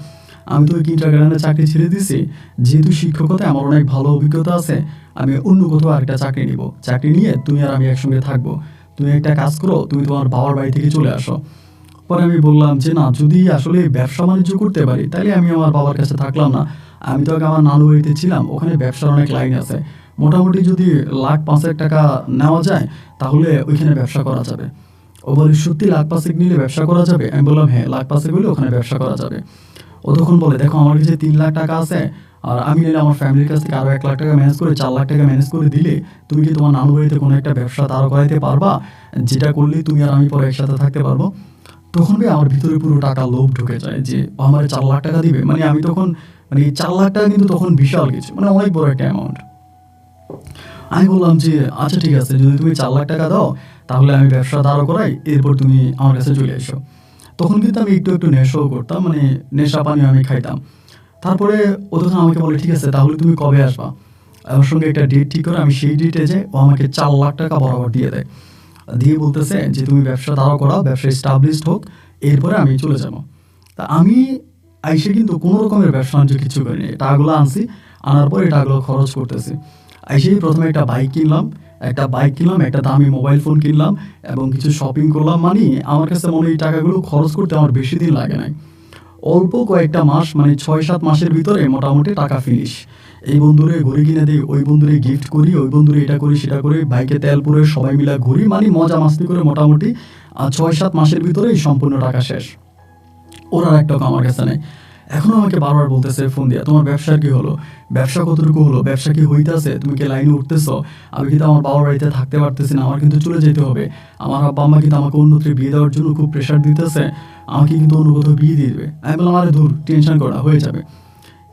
আমি তো ওই কিন্ডারগার্টেনের চাকরি ছেড়ে দিছি, যেহেতু শিক্ষকতায় আমার অনেক ভালো অভিজ্ঞতা আছে, আমি অন্য কোথাও আরেকটা চাকরি নিব। চাকরি নিয়ে তুমি আর আমি একসঙ্গে থাকবো। তুমি একটা কাজ করো, তুমি তোমার বাবার বাড়ি থেকে চলে আসো। পরে আমি বললাম যে না, যদি আসলে ব্যবসা বাণিজ্য করতে পারি তাহলে আমি আমার বাবার কাছে থাকলাম না। আমি তো আগে আমার নানু বাড়িতে ছিলাম, ওখানে ব্যবসার অনেক লাইন আছে। মোটামুটি যদি লাখ পাঁচেক টাকা নেওয়া যায় তাহলে ওইখানে ব্যবসা করা যাবে। ও বলে সত্যি লাখ পাঁচেক নিলে ব্যবসা করা যাবে? আমি বললাম হ্যাঁ, লাখ পাঁচেক হলে ওখানে ব্যবসা করা যাবে। ও তখন বলে দেখো আমার কাছে 3 লাখ টাকা আছে, আর আমি নিলে আমার ফ্যামিলির কাছ থেকে আরও 1 লাখ টাকা ম্যানেজ করে 4 লাখ টাকা ম্যানেজ করে দিলে তুমি কি তোমার নানু বাড়িতে কোনো একটা ব্যবসা দাঁড় করাইতে পারবা, যেটা করলে তুমি আর আমি পরে একসাথে থাকতে পারবো? তখন ভাই আমার ভিতরে পুরো টাকা লোভ ঢুকে যায় যে ও আমার 4 লাখ টাকা দিবে। মানে আমি তখন মানে এই 4 লাখ টাকা কিন্তু তখন বিশাল কিছু, মানে অনেক বড় একটা অ্যামাউন্ট। আমি বললাম যে আচ্ছা ঠিক আছে, যদি তুমি 4 লাখ টাকা দাও তাহলে আমি ব্যবসা দাঁড় করাই, এরপর তুমি আমার কাছে চলে এসো। তখন কিন্তু আমি একটু একটু নেশাও করতাম, মানে নেশা পানিও আমি খাইতাম। তারপরে ও তখন আমাকে বলে ঠিক আছে তাহলে তুমি কবে আসবা? আমার সঙ্গে একটা ডেট ঠিক করে আমি সেই ডেটে যাই, ও আমাকে 4 লাখ টাকা বরাবর দিয়ে দেয়। দিয়ে বলতেছে যে তুমি ব্যবসা দাঁড়াও করাও, ব্যবসা এস্টাবলিশড হোক, এরপরে আমি চলে যাবো। তা আমি আইসে কিন্তু কোনো রকমের ব্যবসা বাণিজ্য কিছু করিনি। টাকাগুলো আনছি, আনার পরে টাকাগুলো খরচ করতেছি। আইসেই প্রথমে একটা বাইক কিনলাম, একটা দামি মোবাইল ফোন কিনলাম এবং কিছু শপিং করলাম। মানে আমার কাছে মনে হয় এই টাকাগুলো খরচ করতে আমার বেশি দিন লাগে নাই। অল্প কয়েকটা মাস, মানে 6-7 মাসের ভিতরে মোটামুটি টাকা ফিনিশ। এই বন্ধুরে ঘুরি কিনে দিই, ওই বন্ধুরে গিফট করি, ওই বন্ধুরে এটা করি সেটা করি, বাইকে তেল পুরে সবাই মিলে ঘুরি, মানে মজা মাস্তি করে মোটামুটি 6-7 মাসের ভিতরেই সম্পূর্ণ টাকা শেষ। ওর আর এক টাকা আমার কাছে নেই। এখনও আমাকে বারবার বলতেছে ফোন দিয়া, তোমার ব্যবসার কি হলো? ব্যবসা কতটুকু হলো? ব্যবসা কি হইতেছে? তুমি কি লাইনে উঠতেছ? আমি কিন্তু আমার বাবার বাড়িতে থাকতে পারতেছি না, আমার কিন্তু চলে যেতে হবে। আমার আব্বা আম্মা কিন্তু আমাকে অন্যত্র বিয়ে দেওয়ার জন্য খুব প্রেশার দিতেছে, আমাকে কিন্তু অন্য কোথাও বিয়ে দিয়ে দেবে। আমি বললাম আরে ধুর, টেনশন করা হয়ে যাবে।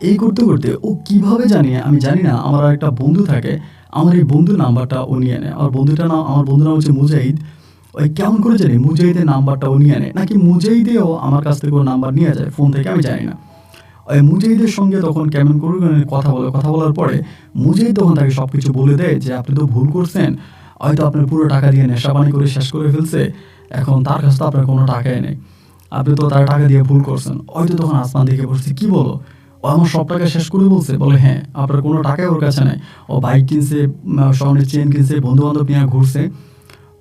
এই করতে করতে ও কিভাবে জানি আমি জানি না, আমার আর একটা বন্ধু থাকে, আমার এই বন্ধুর নাম্বারটা ও নিয়ে নেয়। আমার বন্ধুর নাম হচ্ছে মুজাহিদ। ওই কেমন করে জানি মুজাহিদের নাম্বারটা ও নিয়ে নেয়, নাকি মুজাহিদেও আমার কাছ থেকে ওর নাম্বার নিয়ে যায় ফোন থেকে, আমি জানি না। ওই মুজাহিদের সঙ্গে তখন কেমন করে কথা বলার পরে মুজাহিদ তখন তাকে সব কিছু বলে দেয় যে আপনি তো ভুল করছেন, হয়তো আপনার পুরো টাকা দিয়ে নেশাপানি করে শেষ করে ফেলছে, এখন তার কাছে তো আপনার কোনো টাকাই নেই, আপনি তো তার টাকা দিয়ে ভুল করছেন। হয়তো তখন আসমান দেখে পড়ছে, কি বলো, ও আমার সব টাকা শেষ করে বলছে? বলে হ্যাঁ, আপনার কোনো টাকাই ওর কাছে নেই। ও বাইক কিনছে, স্বর্ণের চেন কিনছে, বন্ধু বান্ধব নিয়ে ঘুরছে।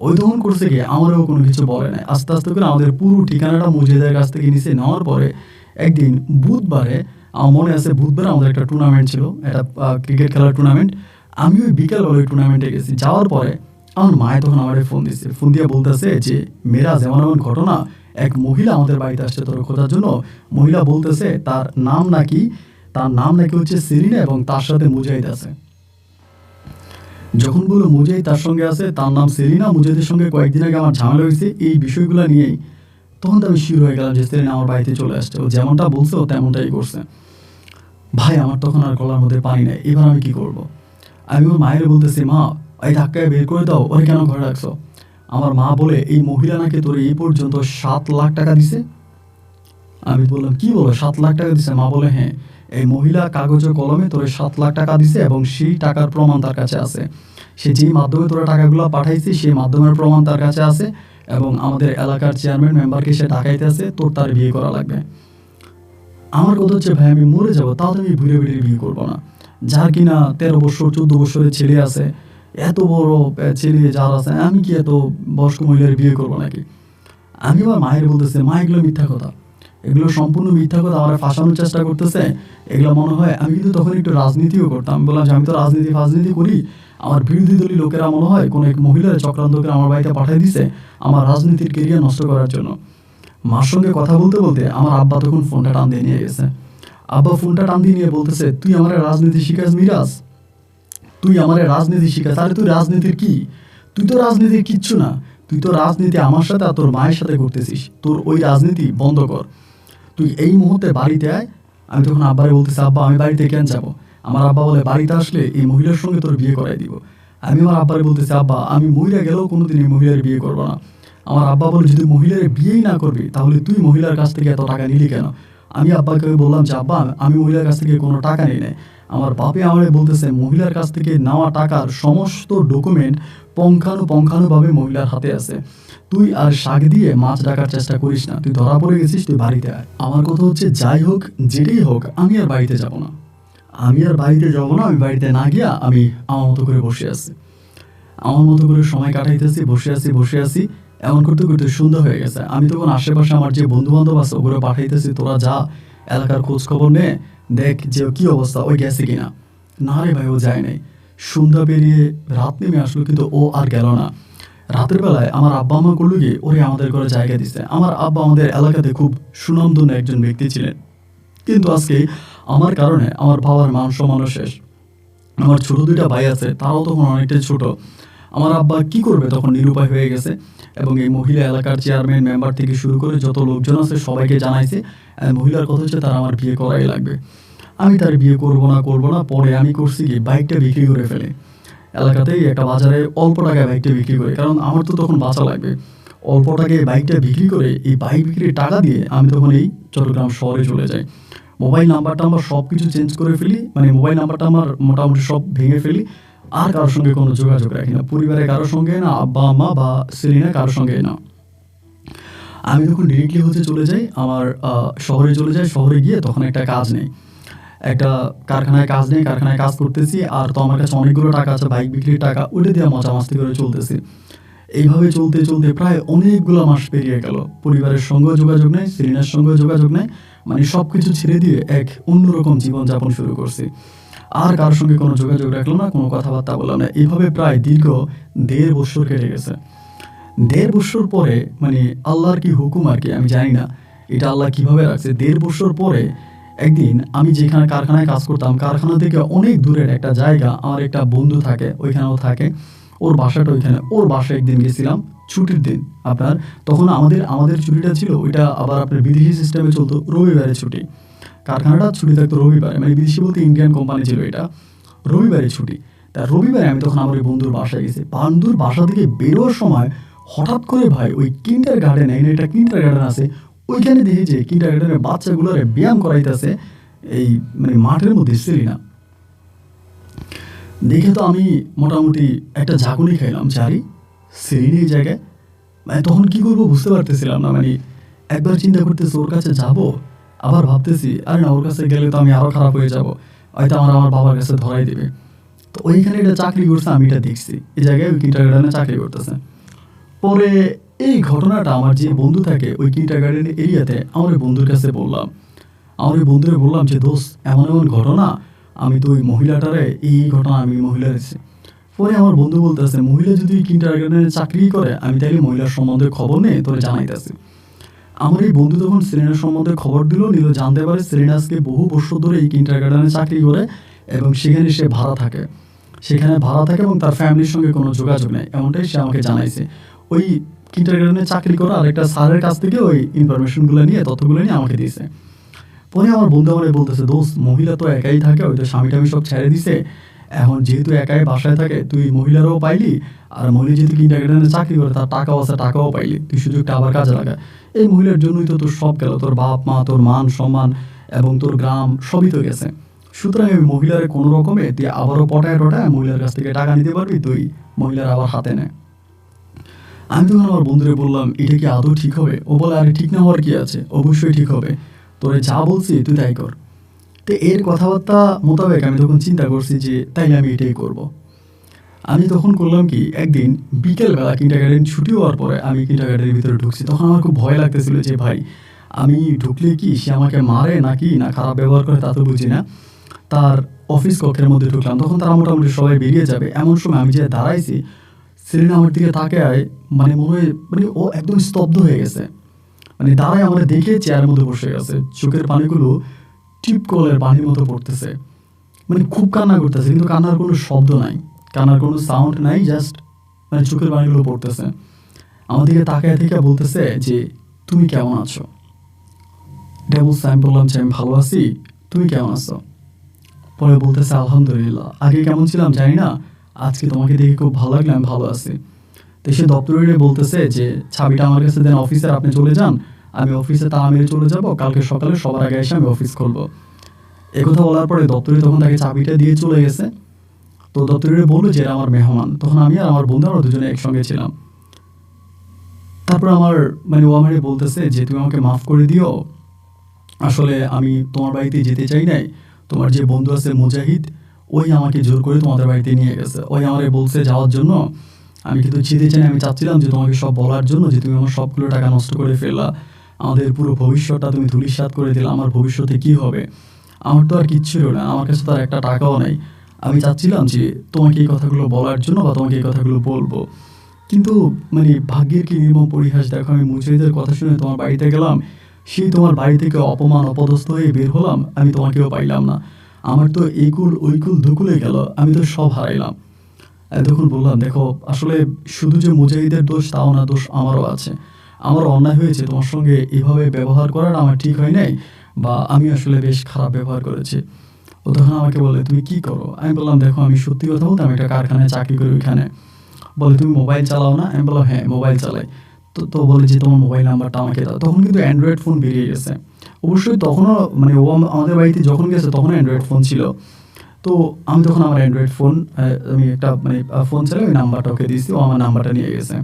ওই তখন করছে কি, আমারও কোনো কিছু বলে নাই। আস্তে আস্তে করে আমাদের পুরো ঠিকানাটা মুজাহিদের কাছ থেকে নিচে নেওয়ার পরে একদিন বুধবারে, আমার মনে আছে বুধবারে আমাদের একটা টুর্নামেন্ট ছিল, একটা ক্রিকেট খেলার টুর্নামেন্ট। আমি ওই বিকালবেলা ওই টুর্নামেন্টে গেছি। যাওয়ার পরে আমার মায়ে তখন আমার ফোন দিচ্ছে, ফোন দিয়ে বলতেছে যে মেরাজ, এমন এমন ঘটনা, এক মহিলা আমাদের বাড়িতে আসছে তোর খোঁজার জন্য। মহিলা বলতেছে তার নাম নাকি হচ্ছে সেলিনা এবং তার সাথে মুজাহিদ আছে। যখন বললো মুজাহিদ তার সঙ্গে আছে, তার নাম সেলিনা, মুজাহিদের সঙ্গে কয়েকদিন আগে আমার ঝামেলা হয়েছে এই বিষয়গুলো নিয়েই, তখন তো আমি শিওর হয়ে গেলাম যে সেলিনা আমার বাড়িতে চলে আসছে। ও যেমনটা বলছে ও তেমনটাই করছে। ভাই আমার তখন আর গলার মধ্যে পানি নেই, এবার আমি কি করব? আমি ওর মায়ের বলতেছি, মা এই ধাক্কায় বের করে দাও, ওরে কেন ঘরে রাখছো? আমার মা বলে এই মহিলা নাকি তোর এই পর্যন্ত 7 লাখ টাকা দিছে। আমি বললাম কি বলো, 7 লাখ টাকা দিছে? মা বলে হ্যাঁ, এই মহিলা কাগজে কলমে তোরে 7 লাখ টাকা দিছে এবং সেই টাকার প্রমাণ তার কাছে আছে। সে যেই মাধ্যমে তোরা টাকাগুলো পাঠাইছি সেই মাধ্যমের প্রমাণ তার কাছে আছে এবং আমাদের এলাকার চেয়ারম্যান মেম্বারকে সে ডাকাইতে আছে, তোর তার বিয়ে করা লাগবে। আমার কথা হচ্ছে ভাই আমি মরে যাবো, তাও আমি ঘুরে বেড়ে বিয়ে করবো না। যার কিনা 13 বছর 14 বছরের ছেলে আছে, এত বড় ছেলে যার আছে, আমি কি এত বয়স্ক মহিলার বিয়ে করবো নাকি? আমি আমার মায়ের বলতেছে, মা এগুলো মিথ্যা কথা, এগুলো সম্পূর্ণ মিথ্যা কথা, আমার ফাঁসানোর চেষ্টা করতেছে। এগুলো মনে হয়, আমি কিন্তু তখন একটু রাজনীতিও করতাম। আমি বললাম যে আমি তো রাজনীতি করি, আমার বিরোধী দলীয় লোকেরা মনে হয় কোনো এক মহিলার চক্রান্ত করে আমার বাড়িতে পাঠিয়ে দিছে আমার রাজনীতির কেরিয়ার নষ্ট করার জন্য। মার সঙ্গে কথা বলতে বলতে আমার আব্বা তখন ফোনটা টান দিয়ে নিয়ে গেছে। আব্বা ফোনটা টান দিয়ে নিয়ে বলতেছে, তুই আমার রাজনীতি শিখাস মিরাজ, তুই আমার রাজনীতি শিখাস? আরে তুই রাজনীতির কি, তুই তো রাজনীতির কিচ্ছু না, তুই তো রাজনীতি আমার সাথে আর তোর মায়ের সাথে করতেছিস, তোর ওই রাজনীতি বন্ধ কর, তুই এই মুহূর্তে বাড়িতে আয়। আমি তখন আব্বারে বলতেছি, আব্বা আমি বাড়িতে কেন যাবো? আমার আব্বা বলে, বাড়িতে আসলে এই মহিলার সঙ্গে তোর বিয়ে করাই দিব। আমি আমার আব্বারে বলতেছি, আব্বা আমি মহিলা গেলেও কোনোদিন এই মহিলার বিয়ে করবো না। আমার আব্বা বলে, যদি মহিলার বিয়েই না করবি তাহলে তুই মহিলার কাছ থেকে এত টাকা নিলি কেন? আমি আব্বাকে বললাম যে আব্বা আমি মহিলার কাছ থেকে কোনো টাকা নিই নাই, আমার বাপে আমারে বলতেছে মহিলার কাছ থেকে নেওয়া টাকার সমস্ত ডকুমেন্ট পঙ্খানুপঙ্খানুভাবে মহিলার হাতে আছে, তুই আর শাক দিয়ে মাছ ডাকার চেষ্টা করিস না, তুই ধরা পড়ে গেছিস, তুই বাড়িতে আয়। আমার কথা হচ্ছে যাই হোক যেটাই হোক আমি আর বাড়িতে যাব না, আমি বাড়িতে না গিয়া আমি আমার মতো করে বসে আছি, আমার মতো করে সময় কাটাইতেছি, বসে আছি। এমন করতে করতে সন্ধ্যা হয়ে গেছে। আমি তখন আশেপাশে আমার যে বন্ধু বান্ধব আছে ওগুলো পাঠাইতেছি, তোরা যা এলাকার খোঁজ খবর নে, দেখ যে কি অবস্থা, ওই গেছে কিনা। না রে ভাই, ও যায় নাই। সন্ধ্যা পেরিয়ে রাত নেমে আসলো কিন্তু ও আর গেল না। রাতের বেলায় আমার আব্বা আমা করলো কি, ওরে আমাদের ঘরে জায়গা দিচ্ছে। আমার আব্বা আমাদের এলাকাতে খুব সুনামধন্য একজন ব্যক্তি ছিলেন, কিন্তু আজকে আমার কারণে আমার বাবার মান সম্মানও শেষ। আমার ছোট দুইটা ভাই আছে, তারাও তখন অনেকটাই ছোট। আমার আব্বা কি করবে, তখন নিরুপায় হয়ে গেছে। এবং এই মহিলা এলাকার চেয়ারম্যান মেম্বার থেকে শুরু করে যত লোকজন আছে সবাইকে জানাইছে মহিলার কথা হচ্ছে তার আমার বিয়ে করাই লাগবে। আমি তার বিয়ে করবো না। পরে আমি করছি কি, বাইকটা বিক্রি করে ফেলে। এলাকাতেই একটা বাজারে অল্প টাকায় বাইকটা বিক্রি করে, কারণ আমার তো তখন বাঁচা লাগবে। অল্প টাকায় বাইকটা বিক্রি করে এই বাইক বিক্রির টাকা দিয়ে আমি তখন এই চট্টগ্রাম শহরে চলে যাই। মোবাইল নাম্বারটা আমার সব কিছু চেঞ্জ করে ফেলি, মানে মোবাইল নাম্বারটা আমার মোটামুটি সব ভেঙে ফেলি। আর কারোর সঙ্গে কোনো যোগাযোগ রাখি না, পরিবারের কারোর সঙ্গে না, আব্বা আম্মা বা সেলিনা কারোর সঙ্গে না। আমি তখন ডিরেক্টলি হচ্ছে চলে যাই আমার শহরে চলে যাই। শহরে গিয়ে তখন একটা কাজ নেই, একটা কারখানায় কাজ করতেছি। আর তো আমার কাছে অনেকগুলো টাকা আছে, বাইক বিক্রির টাকা, ওটা দিয়ে মজা মাস্তি করে চলতেছি। এইভাবে চলতে চলতে প্রায় অনেকগুলো মাস পেরিয়ে গেল। পরিবারের সঙ্গেও যোগাযোগ নেই, সেলিনার সঙ্গেও যোগাযোগ নেই, মানে সব কিছু ছেড়ে দিয়ে এক অন্যরকম জীবনযাপন শুরু করছি। আর কারোর সঙ্গে কোনো যোগাযোগ রাখলাম না, কোনো কথাবার্তা বললাম না। এইভাবে প্রায় দীর্ঘ 1.5 বছর কেটে গেছে। 1.5 বছর পরে, মানে আল্লাহর কি হুকুম আর কি, আমি জানি না এটা আল্লাহ কিভাবে রাখছে। 1.5 বছর পরে একদিন আমি যেখানে কারখানায় কাজ করতাম, কারখানা থেকে অনেক দূরের একটা জায়গা, আমার একটা বন্ধু থাকে, ওইখানেও থাকে, ওর বাসাটা ওইখানে। ওর বাসায় একদিন গেছিলাম, ছুটির দিন আপনার। তখন আমাদের ছুটিটা ছিল ওইটা আবার আপনার বিদেশি সিস্টেমে চলতো, রবিবারে ছুটি। কারখানাটা ছুটি থাকতো রবিবারে, মানে বিদেশি বলতে ইন্ডিয়ান কোম্পানি ছিল এটা, রবিবারে ছুটি। তা রবিবারে আমি তখন আমার ওই বন্ধুর বাসায় গেছি। বন্ধুর বাসা থেকে বেরোয়ার সময় হঠাৎ করে ভাই ওই কিন্ডার গার্ডেন, একটা কিন্ডার গার্ডেন আছে, ওইখানে দেখি যে কিন্ডার গার্ডেনের বাচ্চাগুলোরে ব্যায়াম করাইতেছে এই মানে মাঠের মধ্যে। সেলিনা দেখে তো আমি মোটামুটি একটা ঝাঁকুনি খাইলাম, চারি সেলিনা এই জায়গায়। মানে তখন কি করবো বুঝতে পারতেছিলাম না। মানে একবার চিন্তা করতেছি ওর কাছে যাব, আবার ভাবতেছি আরে না, ওর কাছে গেলে তো আমি আরও খারাপ হয়ে যাব, হয়তো আমার বাবার কাছে ধরাই দেবে। তো ওইখানে এটা চাকরি করছে, আমি এটা দেখছি, এই জায়গায় ওই কিন্ডারগার্ডেনে চাকরি করতেছে। পরে এই ঘটনাটা আমার যে বন্ধু থাকে ওই কিন্ডারগার্ডেন এরিয়াতে, আমার ওই বন্ধুর কাছে বললাম। আমার ওই বন্ধুরে বললাম যে দোস্ত, এমন ঘটনা, আমি তো ওই মহিলাটারে এই ঘটনা আমি মহিলার এসে। পরে আমার বন্ধু বলতেছে মহিলা যদি কিন্ডারগার্ডেনে চাকরি করে, আমি তাইলে মহিলার সম্বন্ধে খবর নেই তোরে জানাইতেছি। আমার এই বন্ধু তখন সেলিনার সম্বন্ধে খবর নিল, জানতে পারে সেলিনা আজকে বহু বছর ধরে এই কিন্ডারগার্ডেনে চাকরি করে এবং সেখানে সে ভাড়া থাকে, এবং তার ফ্যামিলির সঙ্গে কোনো যোগাযোগ নেই, এমনটাই সে আমাকে জানাইছে। ওই কিন্ডারগার্ডেনে চাকরি করা আরেকটা স্যারের কাছ থেকে ওই ইনফরমেশনগুলো নিয়ে, তথ্যগুলো নিয়ে আমাকে দিয়েছে। পরে আমার বন্ধু আমার বলতেছে দোস্ত, মহিলা তো একাই থাকে, ওই তো স্বামী টামি সব ছেড়ে দিছে, এখন যেহেতু একাই বাসায় থাকে, তুই মহিলারও পাইলি, আর মহিলা যেহেতু কিন্ডারগার্ডেনে চাকরি করে তার টাকাও আছে, টাকাও পাইলি, তুই সুযোগটা আবার কাজে লাগা। এই মহিলার জন্যই তো তোর সব গেল, তোর বাপ মা, তোর মান সম্মান এবং তোর গ্রাম সবই তো গেছে। সুতরাং ওই মহিলার কোনো রকমে তুই আবারও পটায় মহিলার কাছ থেকে টাকা নিতে পারবি, তুই মহিলার আবার হাতে নেয়। আমি তখন আমার বন্ধুরে বললাম এটা কি আদৌ ঠিক হবে? ও বলে আরে ঠিক না হওয়ার কি আছে, অবশ্যই ঠিক হবে, তোরে যা বলছি তুই তাই কর। তো এর কথাবার্তা মোতাবেক আমি তখন চিন্তা করছি যে তাইলে আমি এটাই করব। আমি তখন করলাম কি, একদিন বিকেলবেলা কিন্ডারগার্ডেন ছুটি হওয়ার পরে আমি কিন্ডারগার্ডেনের ভিতরে ঢুকছি। তখন আমার খুব ভয় লাগতেছিল যে ভাই আমি ঢুকলে কি সে আমাকে মারে নাকি না খারাপ ব্যবহার করে, তা তো বুঝি না। তার অফিস কক্ষের মধ্যে ঢুকলাম, তখন তারা মোটামুটি সবাই বেরিয়ে যাবে, এমন সময় আমি যে দাঁড়াইছি, সেলিনা আমার দিকে তাকায়, মানে মনে হয় মানে ও একদম স্তব্ধ হয়ে গেছে। মানে দাঁড়ায় আমার দেখে চেয়ারের মধ্যে বসে গেছে, চোখের পানিগুলো টিপকলের পানির মতো পড়তেছে, মানে খুব কান্না করতেছে, কিন্তু কান্নার কোনো শব্দ নাই, কান্নার কোনো সাউন্ড নাই, জাস্ট মানে চোখের পানিগুলো পড়তেছে। আমার দিকে তাকায় থেকে বলতেছে যে তুমি কেমন আছো? এটা বলছে, আমি বললাম যে আমি ভালো আছি, তুমি কেমন আছো? পরে বলতেছে আলহামদুলিল্লাহ, আগে কেমন ছিলাম জানি না, আজকে তোমাকে দেখে খুব ভালো লাগলো, আমি ভালো আছি। তো সে দপ্তরে বলতেছে যে চাবিটা আমার কাছে দেন, অফিসের আপনি চলে যান, আমি অফিসে তালা মেরে চলে যাব, কালকে সকালে সবার আগে এসে আমি অফিস খুলবো। একথা বলার পরে দপ্তরি তখন তাকে চাবিটা দিয়ে চলে গেছে। তো দপ্তরিরে বললো যে এরা আমার মেহমান। তখন আমি আর আমার বন্ধু আমরা দুজনে একসঙ্গে ছিলাম। তারপর আমার মানে ও আমারে বলতেছে যে তুমি আমাকে মাফ করে দিও, আসলে আমি তোমার বাড়িতে যেতে চাই নাই, তোমার যে বন্ধু আছে মুজাহিদ, ওই আমাকে জোর করে তোমাদের বাড়িতে নিয়ে গেছে, ওই আমারে বলছে যাওয়ার জন্য। আমি কিন্তু যেতে চাই না, আমি চাচ্ছিলাম যে তোমাকে সব বলার জন্য যে তুমি আমার সবগুলো টাকা নষ্ট করে ফেললা, আমাদের পুরো ভবিষ্যৎটা তুমি ধূলিসাৎ করে দিলা, আমার ভবিষ্যতে কি হবে, আমার তো আর কিচ্ছু না, আমার কাছে তো আর একটা টাকাও নাই। আমি চাচ্ছিলাম যে তোমাকে এই কথাগুলো বলার জন্য বা তোমাকে এই কথাগুলো বলবো, কিন্তু মানে ভাগ্যের কি নির্মম পরিহাস দেখো, আমি মুজাহিদের কথা শুনে তোমার বাড়িতে গেলাম, সেই তোমার বাড়ি থেকে অপমান অপদস্থ হয়ে বের হলাম, আমি তোমাকেও পাইলাম না, আমার তো এই কুল ওই কুল ধুকুলে গেল, আমি তো সব হারাইলাম। তখন বললাম দেখো আসলে শুধু যে মুজাহিদের দোষ তাও না, দোষ আমারও আছে, আমার অন্যায় হয়েছে, তোমার সঙ্গে এভাবে ব্যবহার করাটা আমার ঠিক হয় নাই, বা আমি আসলে বেশ খারাপ ব্যবহার করেছি। ও তখন আমাকে বলে তুমি কি করো? আমি বললাম দেখো আমি সত্যি কথা বলতে আমি একটা কারখানায় চাকরি করি ওইখানে। বলে তুমি মোবাইল চালাও না? আমি বললাম হ্যাঁ মোবাইল চালাই। তো বলে যে তোমার মোবাইল নাম্বারটা আমাকে দাও। তখন কিন্তু অ্যান্ড্রয়েড ফোন বেরিয়ে গেছে। অবশ্যই তখনও মানে ও আমাদের বাড়িতে যখন গেছে তখন অ্যান্ড্রয়েড ফোন ছিল। তো আমি তখন আমার অ্যান্ড্রয়েড ফোন আমি একটা মানে ফোন চালাই, ওই নাম্বারটা ওকে দিয়েছি, ও আমার নাম্বারটা নিয়ে গেছে।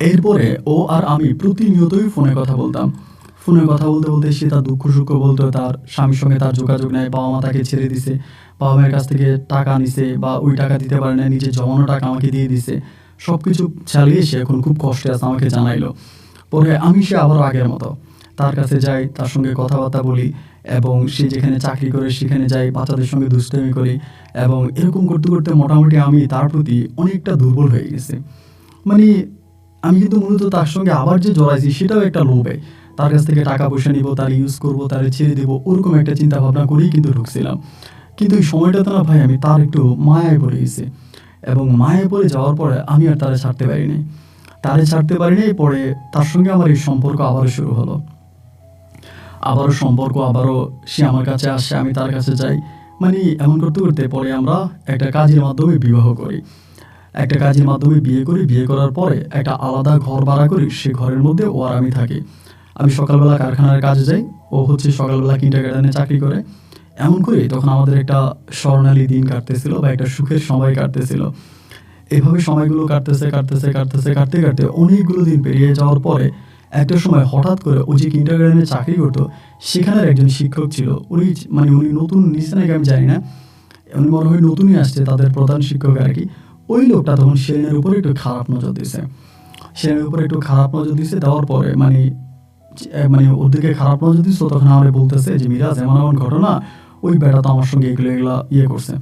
এরপরে ও আর আমি প্রতিনিয়তই ফোনে কথা বলতাম। ফোনে কথা বলতে বলতে সে তার দুঃখ সুখ বলতো, তার স্বামীর সঙ্গে তার যোগাযোগ নেই, বাবা মা তাকে ছেড়ে দিছে, বাবা মায়ের কাছ থেকে টাকা নিছে বা ওই টাকা দিতে পারে না, নিজের জমানো টাকা আমাকে দিয়ে দিছে, সব কিছু চালিয়ে সে এখন খুব কষ্টে আছে আমাকে জানাইলো। পরে আমি সে আবারও আগের মতো তার কাছে যাই, তার সঙ্গে কথাবার্তা বলি, এবং সে যেখানে চাকরি করে সেখানে যাই, বাচ্চাদের সঙ্গে দুষ্টামি করি, এবং এরকম করতে করতে মোটামুটি আমি তার প্রতি অনেকটা দুর্বল হয়ে গেছি। মানে আমি কিন্তু মূলত তার সঙ্গে আবার যে জড়াইছি সেটাও একটা লোভে, তার কাছ থেকে টাকা পয়সা নিব, তার ইউজ করব, তারে ছেড়ে দেবো, ওরকম একটা চিন্তা ভাবনা করেই কিন্তু ঢুকছিলাম। কিন্তু এই সময়টাতে না ভাই আমি তার একটু মায়ায় পড়ে গেছি, এবং মায়ায় পড়ে যাওয়ার পরে আমি আর তারে ছাড়তে পারিনি, পরে তার সঙ্গে আমার এই সম্পর্ক আবারও শুরু হলো। আবারও সে আমার কাছে আসে, আমি তার কাছে যাই, মানে এমন করতে করতে পরে আমরা একটা কাজের মাধ্যমে বিবাহ করি, একটা কাজের মাধ্যমে বিয়ে করি। বিয়ে করার পরে একটা আলাদা ঘর ভাড়া করি, সে ঘরের মধ্যে ও আর আমি থাকি। আমি সকালবেলা কারখানার কাজে যাই, ও হচ্ছে সকালবেলা কিন্ডারগার্টেনে চাকরি করে। এমন করে তখন আমাদের একটা স্বর্ণালী দিন কাটতেছিল বা একটা সুখের সময় কাটতেছিল। এভাবে সময়গুলো কাটতে কাটতে অনেকগুলো দিন পেরিয়ে যাওয়ার পরে একটা সময় হঠাৎ করে ও যে কিন্ডারগার্টেনে চাকরি করতো সেখানের একজন শিক্ষক ছিল, উনি নতুন নিচে নাকি আমি জানি না, উনি মনে হয় নতুনই আসছে, তাদের প্রধান শিক্ষক আর কি। ওই লোকটা তখন সেরেনের উপরে একটু খারাপ নজর দিছে, দেওয়ার পরে মানে ওর দিকে খারাপ নজর দিচ্ছে। তখন আমারে বলতেছে যে মিরাজ এমন এমন ঘটনা, ওই বেটা তো আমার সঙ্গে এগুলা ইয়ে করছে।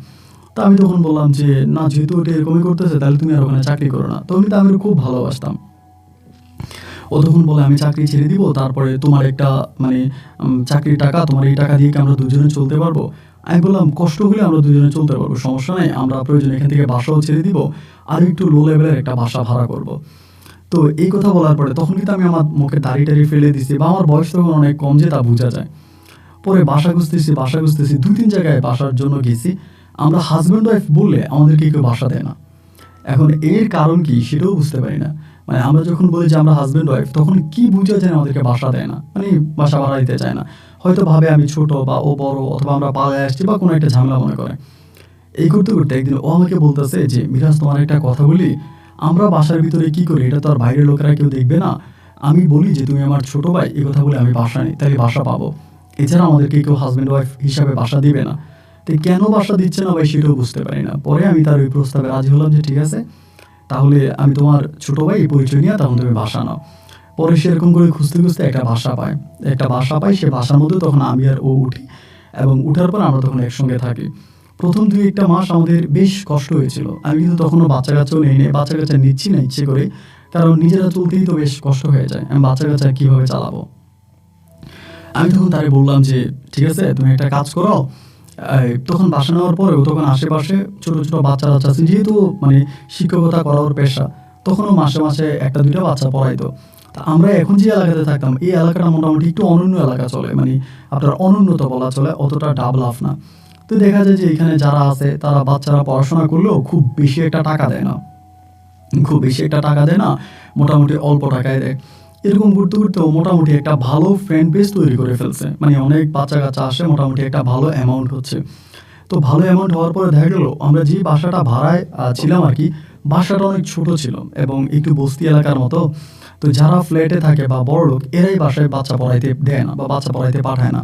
তা আমি তখন বললাম যে না, যেহেতু ওটা এরকমই করতেছে তাহলে তুমি আর ওখানে চাকরি করো না। তো আমি তো আমি খুব ভালোবাসতাম। ও তখন বলে আমি চাকরি ছেড়ে দিব, তারপরে তোমার একটা মানে চাকরির টাকা, তোমার এই টাকা দিয়ে কি আমরা দুজনে চলতে পারবো? আমি বললাম কষ্ট হলে আমরা দুজনে চলতে পারবো, সমস্যা নাই, আমরা প্রয়োজন এখান থেকে বাসাও ছেড়ে দিব, আর একটু লো লেভেলের একটা বাসা ভাড়া করব। তো এই কথা বলার পরে তখন কিন্তু আমি আমার মুখে দাড়ি টাড়ি ফেলে দিছি, বা আমার বয়স তখন অনেক কম যে তা বোঝা যায়। পরে বাসা খুঁজতেছি 2-3 জায়গায় বাসার জন্য গেছি। আমরা হাজব্যান্ড ওয়াইফ বললে আমাদেরকে কেউ বাসা দেয় না। এখন এর কারণ কি সেটাও বুঝতে পারি না। মানে আমরা যখন বলি যে আমরা হাজব্যান্ড ওয়াইফ, তখন কি বুঝা যায় আমাদেরকে বাসা দেয় না, মানে বাসা ভাড়া দিতে চায় না। হয়তো ভাবে আমি ছোট বা ও বড়, অথবা আমরা পাড়ায় আসছি বা কোনো একটা ঝামেলা মনে করে। এই করতে করতে একদিন ও আমাকে বলতেছে যে মিরাজ তোমার একটা কথা বলি, আমরা বাসার ভিতরে কি করি এটা তো আর বাইরের লোকেরা কেউ দেখবে না, আমি বলি যে তুমি আমার ছোট ভাই, এই কথা বলে আমি বাসা নিই, তাহলে বাসা পাবো, এছাড়া আমাদেরকে কেউ হাজব্যান্ড ওয়াইফ হিসাবে বাসা দিবে না। তো কেন বাসা দিচ্ছে না ভাই সেটাও বুঝতে পারি না। পরে আমি তার ওই প্রস্তাবে রাজি হলাম যে ঠিক আছে, তাহলে আমি তোমার ছোট ভাই পরিচয় নিয়ে তখন তুমি বাসা নাও। পরে সেরকম করে খুঁজতে খুঁজতে একটা বাসা পাই। সে বাসার মধ্যে তখন আমি আর ও উঠি, এবং উঠার পর আমরা তখন একসঙ্গে থাকি। প্রথম 2-1 মাস আমাদের বেশ কষ্ট হয়েছিল। আমি কিন্তু তখনও বাচ্চা কাচ্চাও নেই, বাচ্চা কাচ্চা নিচ্ছি না ইচ্ছে করে, কারণ নিজেরা চলতেই তো বেশ কষ্ট হয়ে যায়, আমি বাচ্চা কাচ্চা কীভাবে চালাবো। আমি তখন তারে বললাম যে ঠিক আছে তুমি একটা কাজ করো। তখন বাসা নেওয়ার পরেও তখন আশেপাশে ছোট ছোট বাচ্চা আছে, যেহেতু মানে শিক্ষকতা করার পেশা, তখনও মাসে মাসে 1-2টা বাচ্চা পড়াইতো। তা আমরা এখন যে এলাকাতে থাকতাম এই এলাকাটা মোটামুটি একটু অনন্য এলাকা চলে, মানে আপনার অনুন্নত বলা চলে, অতটা ডাবলাফ না। তো দেখা যায় যে এখানে যারা আছে তারা বাচ্চারা পড়াশোনা করলেও খুব বেশি একটা টাকা দেয় না, মোটামুটি অল্প টাকায় দেয়। এরকম করতে করতে ও মোটামুটি একটা ভালো ফ্রেন্ড বেস তৈরি করে ফেলছে, মানে অনেক বাচ্চা কাচ্চা আসে, মোটামুটি একটা ভালো অ্যামাউন্ট হচ্ছে। তো ভালো অ্যামাউন্ট হওয়ার পরে দেখা গেল আমরা যে বাসাটা ভাড়ায় ছিলাম আর কি, বাসাটা অনেক ছোট ছিল এবং একটু বস্তি এলাকার মতো। তো যারা ফ্ল্যাটে থাকে বা বড় লোক এরাই বাসায় বাচ্চা পড়াইতে দেয় না বা বাচ্চা পড়াইতে পাঠায় না।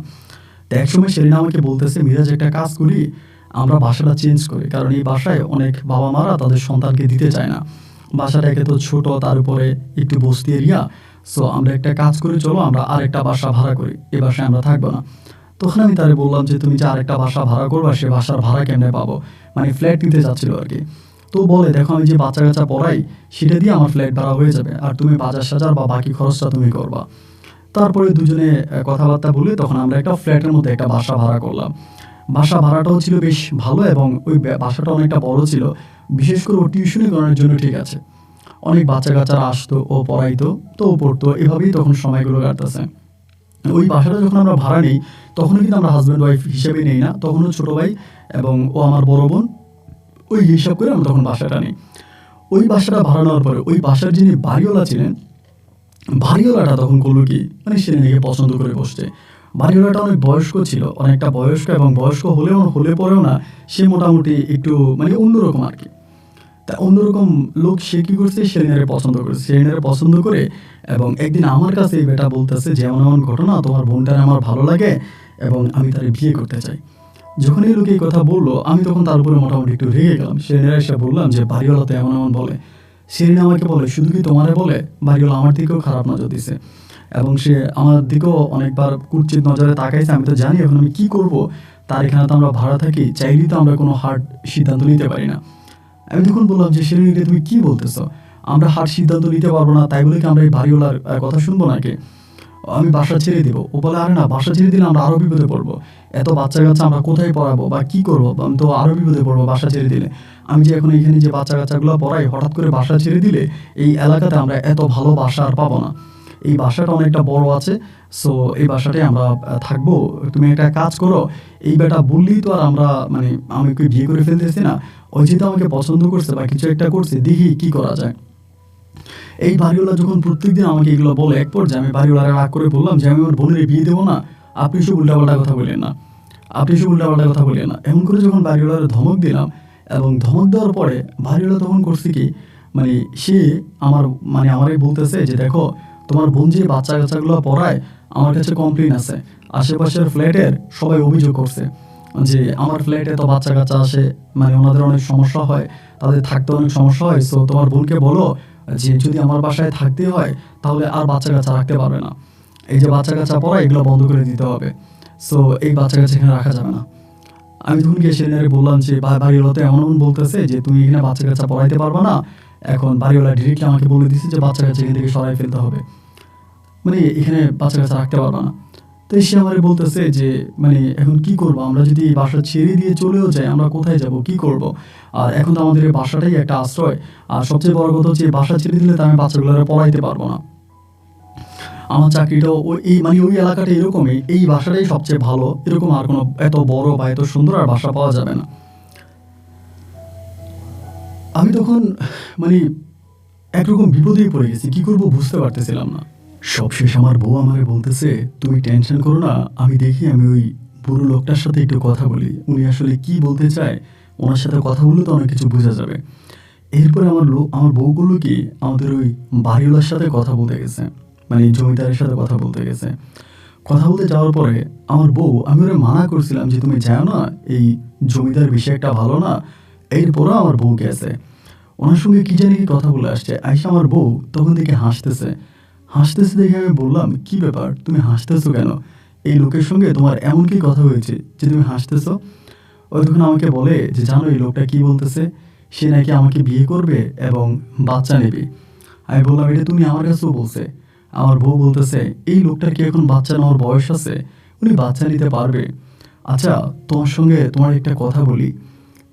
তো একসময় সেলিনা আমাকে বলতেছে, মিরাজ একটা কাজ করি, আমরা বাসাটা চেঞ্জ করি, কারণ এই বাসায় অনেক বাবা মারা তাদের সন্তানকে দিতে চায় না। বাসাটা একে তো ছোট, তার উপরে একটু বস্তি এরিয়া। সো আমরা একটা কাজ করি, চলো আমরা আরেকটা বাসা ভাড়া করি, এই বাসায় আমরা থাকবো না। তখন আমি তারে বললাম যে তুমি যে আরেকটা বাসা ভাড়া করবা, সে বাসার ভাড়া কেমনে পাবো, মানে ফ্ল্যাট নিতে চাচ্ছিল আর কি। তো বলে, দেখো আমি যে বাচ্চা কাচ্চা পড়াই সেটা দিয়ে আমার ফ্ল্যাট ভাড়া হয়ে যাবে, আর তুমি বাজার সাজার বা বাকি খরচটা তুমি করবা। তারপরে দুজনে কথাবার্তা বলে তখন আমরা একটা ফ্ল্যাটের মধ্যে একটা বাসা ভাড়া করলাম। বাসা ভাড়াটাও ছিল বেশ ভালো এবং ওই বাসাটা অনেকটা বড় ছিল, বিশেষ করে ও টিউশনি করার জন্য ঠিক আছে। অনেক বাচ্চা কাচ্চারা আসতো, ও পড়াইতো, তো ও পড়তো, এভাবেই তখন সময়গুলো কাটতেছে। ওই বাসাটা যখন আমরা ভাড়া নিই তখনও কিন্তু আমরা হাজব্যান্ড ওয়াইফ হিসেবে নেই না, তখনও ছোটো ভাই এবং ও আমার বড় বোন, ওই হিসাব করে আমরা তখন বাসাটা নিই। ওই বাসাটা ভাড়া নেওয়ার পরে ওই বাসার যিনি বাড়িওয়ালা ছিলেন, বাড়িওয়ালাটা তখন করলো কি, মানে সে নিজেকে পছন্দ করে বসছে। বাড়িওয়ালাটা অনেক বয়স্ক ছিল, অনেকটা বয়স্ক, এবং বয়স্ক হলে পরেও না, সে মোটামুটি একটু মানে অন্যরকম আর কি। তা অন্যরকম লোক, সে কী করছে, সেলিনারে পছন্দ করেছে, সেলিনারে পছন্দ করে এবং একদিন আমার কাছে এই বেটা বলতেছে যে এমন এমন ঘটনা, তোমার বোনটার আমার ভালো লাগে এবং আমি তারে বিয়ে করতে চাই। যখন এই লোক এই কথা বললো, আমি তখন তার উপরে মোটামুটি একটু রেগে গেলাম। সেলিনারে এসে বললাম যে বাড়িওয়ালা তো এমন এমন বলে। সেলিনা আমাকে বলে, শুধু কি তোমারে বলে, বাড়িওয়ালা আমার দিকেও খারাপ নজর দিছে এবং সে আমার দিকেও অনেকবার কুৎসিত নজরে তাকাইছে। আমি তো জানি এখন আমি কী করব, তার এখানে তো আমরা ভাড়া থাকি, চাইলেই তো আমরা কোনো হার্ড সিদ্ধান্ত নিতে পারি না। আমি তখন বললাম যে সেলিনা, তুমি কী বলতেছো, আমরা হার্ড সিদ্ধান্ত নিতে পারবো না, তাই বলে কি আমরা এই বাড়িওয়ালার কথা শুনবো নাকি, আমি বাসা ছেড়ে দেবো। ও বলে, আরে না, বাসা ছেড়ে দিলে আমরা আরও বিপদে পড়বো, এত বাচ্চা কাচ্চা আমরা কোথায় পড়াবো বা কী করবো, আমি তো আরও বিপদে পড়বো বাসা ছেড়ে দিলে। আমি যে এখন এখানে যে বাচ্চা কাচ্চাগুলো পড়াই, হঠাৎ করে বাসা ছেড়ে দিলে এই এলাকাতে আমরা এত ভালো বাসা আর পাবো না। এই বাসাটা অনেকটা বড় আছে, সো এই বাসাটাই আমরা থাকবো। তুমি একটা কাজ করো, এই বেটা বললেই তো আর আমরা, মানে আমি ওকে বিয়ে করে ফেলতেছি না, ওই যেহেতু আমাকে পছন্দ করছে বা কিছু একটা করছে, দেখি কী করা যায়। এই বাড়িওয়ালা যখন প্রত্যেকদিন আমাকে এগুলো বলে, এক পর্যায়ে আমি বাড়িওয়ালার রাগ করে বললাম যে আমি আমার বোনের বিয়ে দেবো না, আপনি সব উল্টাপাল্টা কথা বললেন না, আপনি সব উল্টাপাল্টা কথা বললেন না, এমন করে যখন বাড়িওয়ালার ধমক দিলাম। এবং ধমক দেওয়ার পরে বাড়িওয়ালা তখন করছে কি, মানে সে আমার, মানে আমারই বলতেছে যে দেখো, তোমার বোন যে বাচ্চা কাচ্চাগুলো পড়ায়, আমার কাছে কমপ্লেন আছে, আশেপাশের ফ্ল্যাটের সবাই অভিযোগ করছে যে আমার ফ্ল্যাটে তো বাচ্চা কাচ্চা আসে, মানে ওনাদের অনেক সমস্যা হয়, তাদের থাকতে অনেক সমস্যা হয়। সো তোমার বোনকে বলো যে যদি আমার বাসায় থাকতে হয় তাহলে আর বাচ্চা কাচ্চা রাখতে পারবে না, এই যে বাচ্চা কাচ্চা পড়া এগুলো বন্ধ করে দিতে হবে। সো এই বাচ্চা কাচ্চা এখানে রাখা যাবে না। আমি তখন গিয়ে সেলিনারে বললাম যে বাড়িওয়ালা তো এমন এমন বলতেছে যে তুমি এখানে বাচ্চা কাচ্চা পড়াইতে পারবে না। এখন বাড়িওয়ালা ডিরেক্টলি আমাকে বলে দিচ্ছে যে বাচ্চা কাচ্চা এখান থেকে সরাই ফেলতে হবে, মানে এখানে বাচ্চা কাচ্চা রাখতে পারবে না। তো সে আমারে বলতেছে যে মানে এখন কি করব, আমরা যদি এই বাসা ছেড়ে দিয়ে চলেও যাই, আমরা কোথায় যাব, কি করব। আর এখন তো আমাদের এই বাসাটাই একটা আশ্রয়, আর সবচেয়ে বড় কথা হচ্ছে এই বাসা ছেড়ে দিলে তো আমি বাচ্চাগুলো পড়াইতে পারবো না। আমার চাকরিটাও ওই এই মানে ওই এলাকাটা এরকমই, এই বাসাটাই সবচেয়ে ভালো, এরকম আর কোনো এত বড় বা এত সুন্দর আর বাসা পাওয়া যাবে না। আমি তখন মানে একরকম বিপদেই পড়ে গেছি, কি করব বুঝতে পারতেছিলাম না। সবশেষ আমার বউ আমাকে বলতেছে, তুমি টেনশন করো না, আমি দেখি আমি ওই বুড়ো লোকটার সাথে একটু কথা বলি, উনি আসলে কি বলতে চায়, ওনার সাথে কথা বললে তো অনেক কিছু বোঝা যাবে। এরপরে আমার বউ করলো কি, আমাদের ওই বাড়িওয়ালার সাথে কথা বলতে গেছে, মানে জমিদারের সাথে কথা বলতে গেছে। কথা বলতে যাওয়ার পরে আমার বউ, আমি ওরা মানা করছিলাম যে তুমি যাও না, এই জমিদার বিষয় একটা ভালো না। এরপরও আমার বউ গেছে, ওনার সঙ্গে কি জানি কি কথা বলে আসছে। আইসা আমার বউ তখন দেখে হাসতেছে, হাসতেছে দেখে আমি বললাম, কি ব্যাপার, তুমি হাসতেছো কেন, এই লোকের সঙ্গে তোমার এমন কি কথা হয়েছে যে তুমি হাসতেছো। ও তখন আমাকে বলে যে জানো এই লোকটা কি বলতেছে, সে নাকি আমাকে বিয়ে করবে এবং বাচ্চা নেবে। আমি বললাম, এটা তুমি আমার কাছেও বলছে। আমার বউ বলতেছে, এই লোকটার কি এখন বাচ্চা নেওয়ার বয়স আছে, উনি বাচ্চা নিতে পারবে। আচ্ছা, তোমার সঙ্গে তোমার একটা কথা বলি,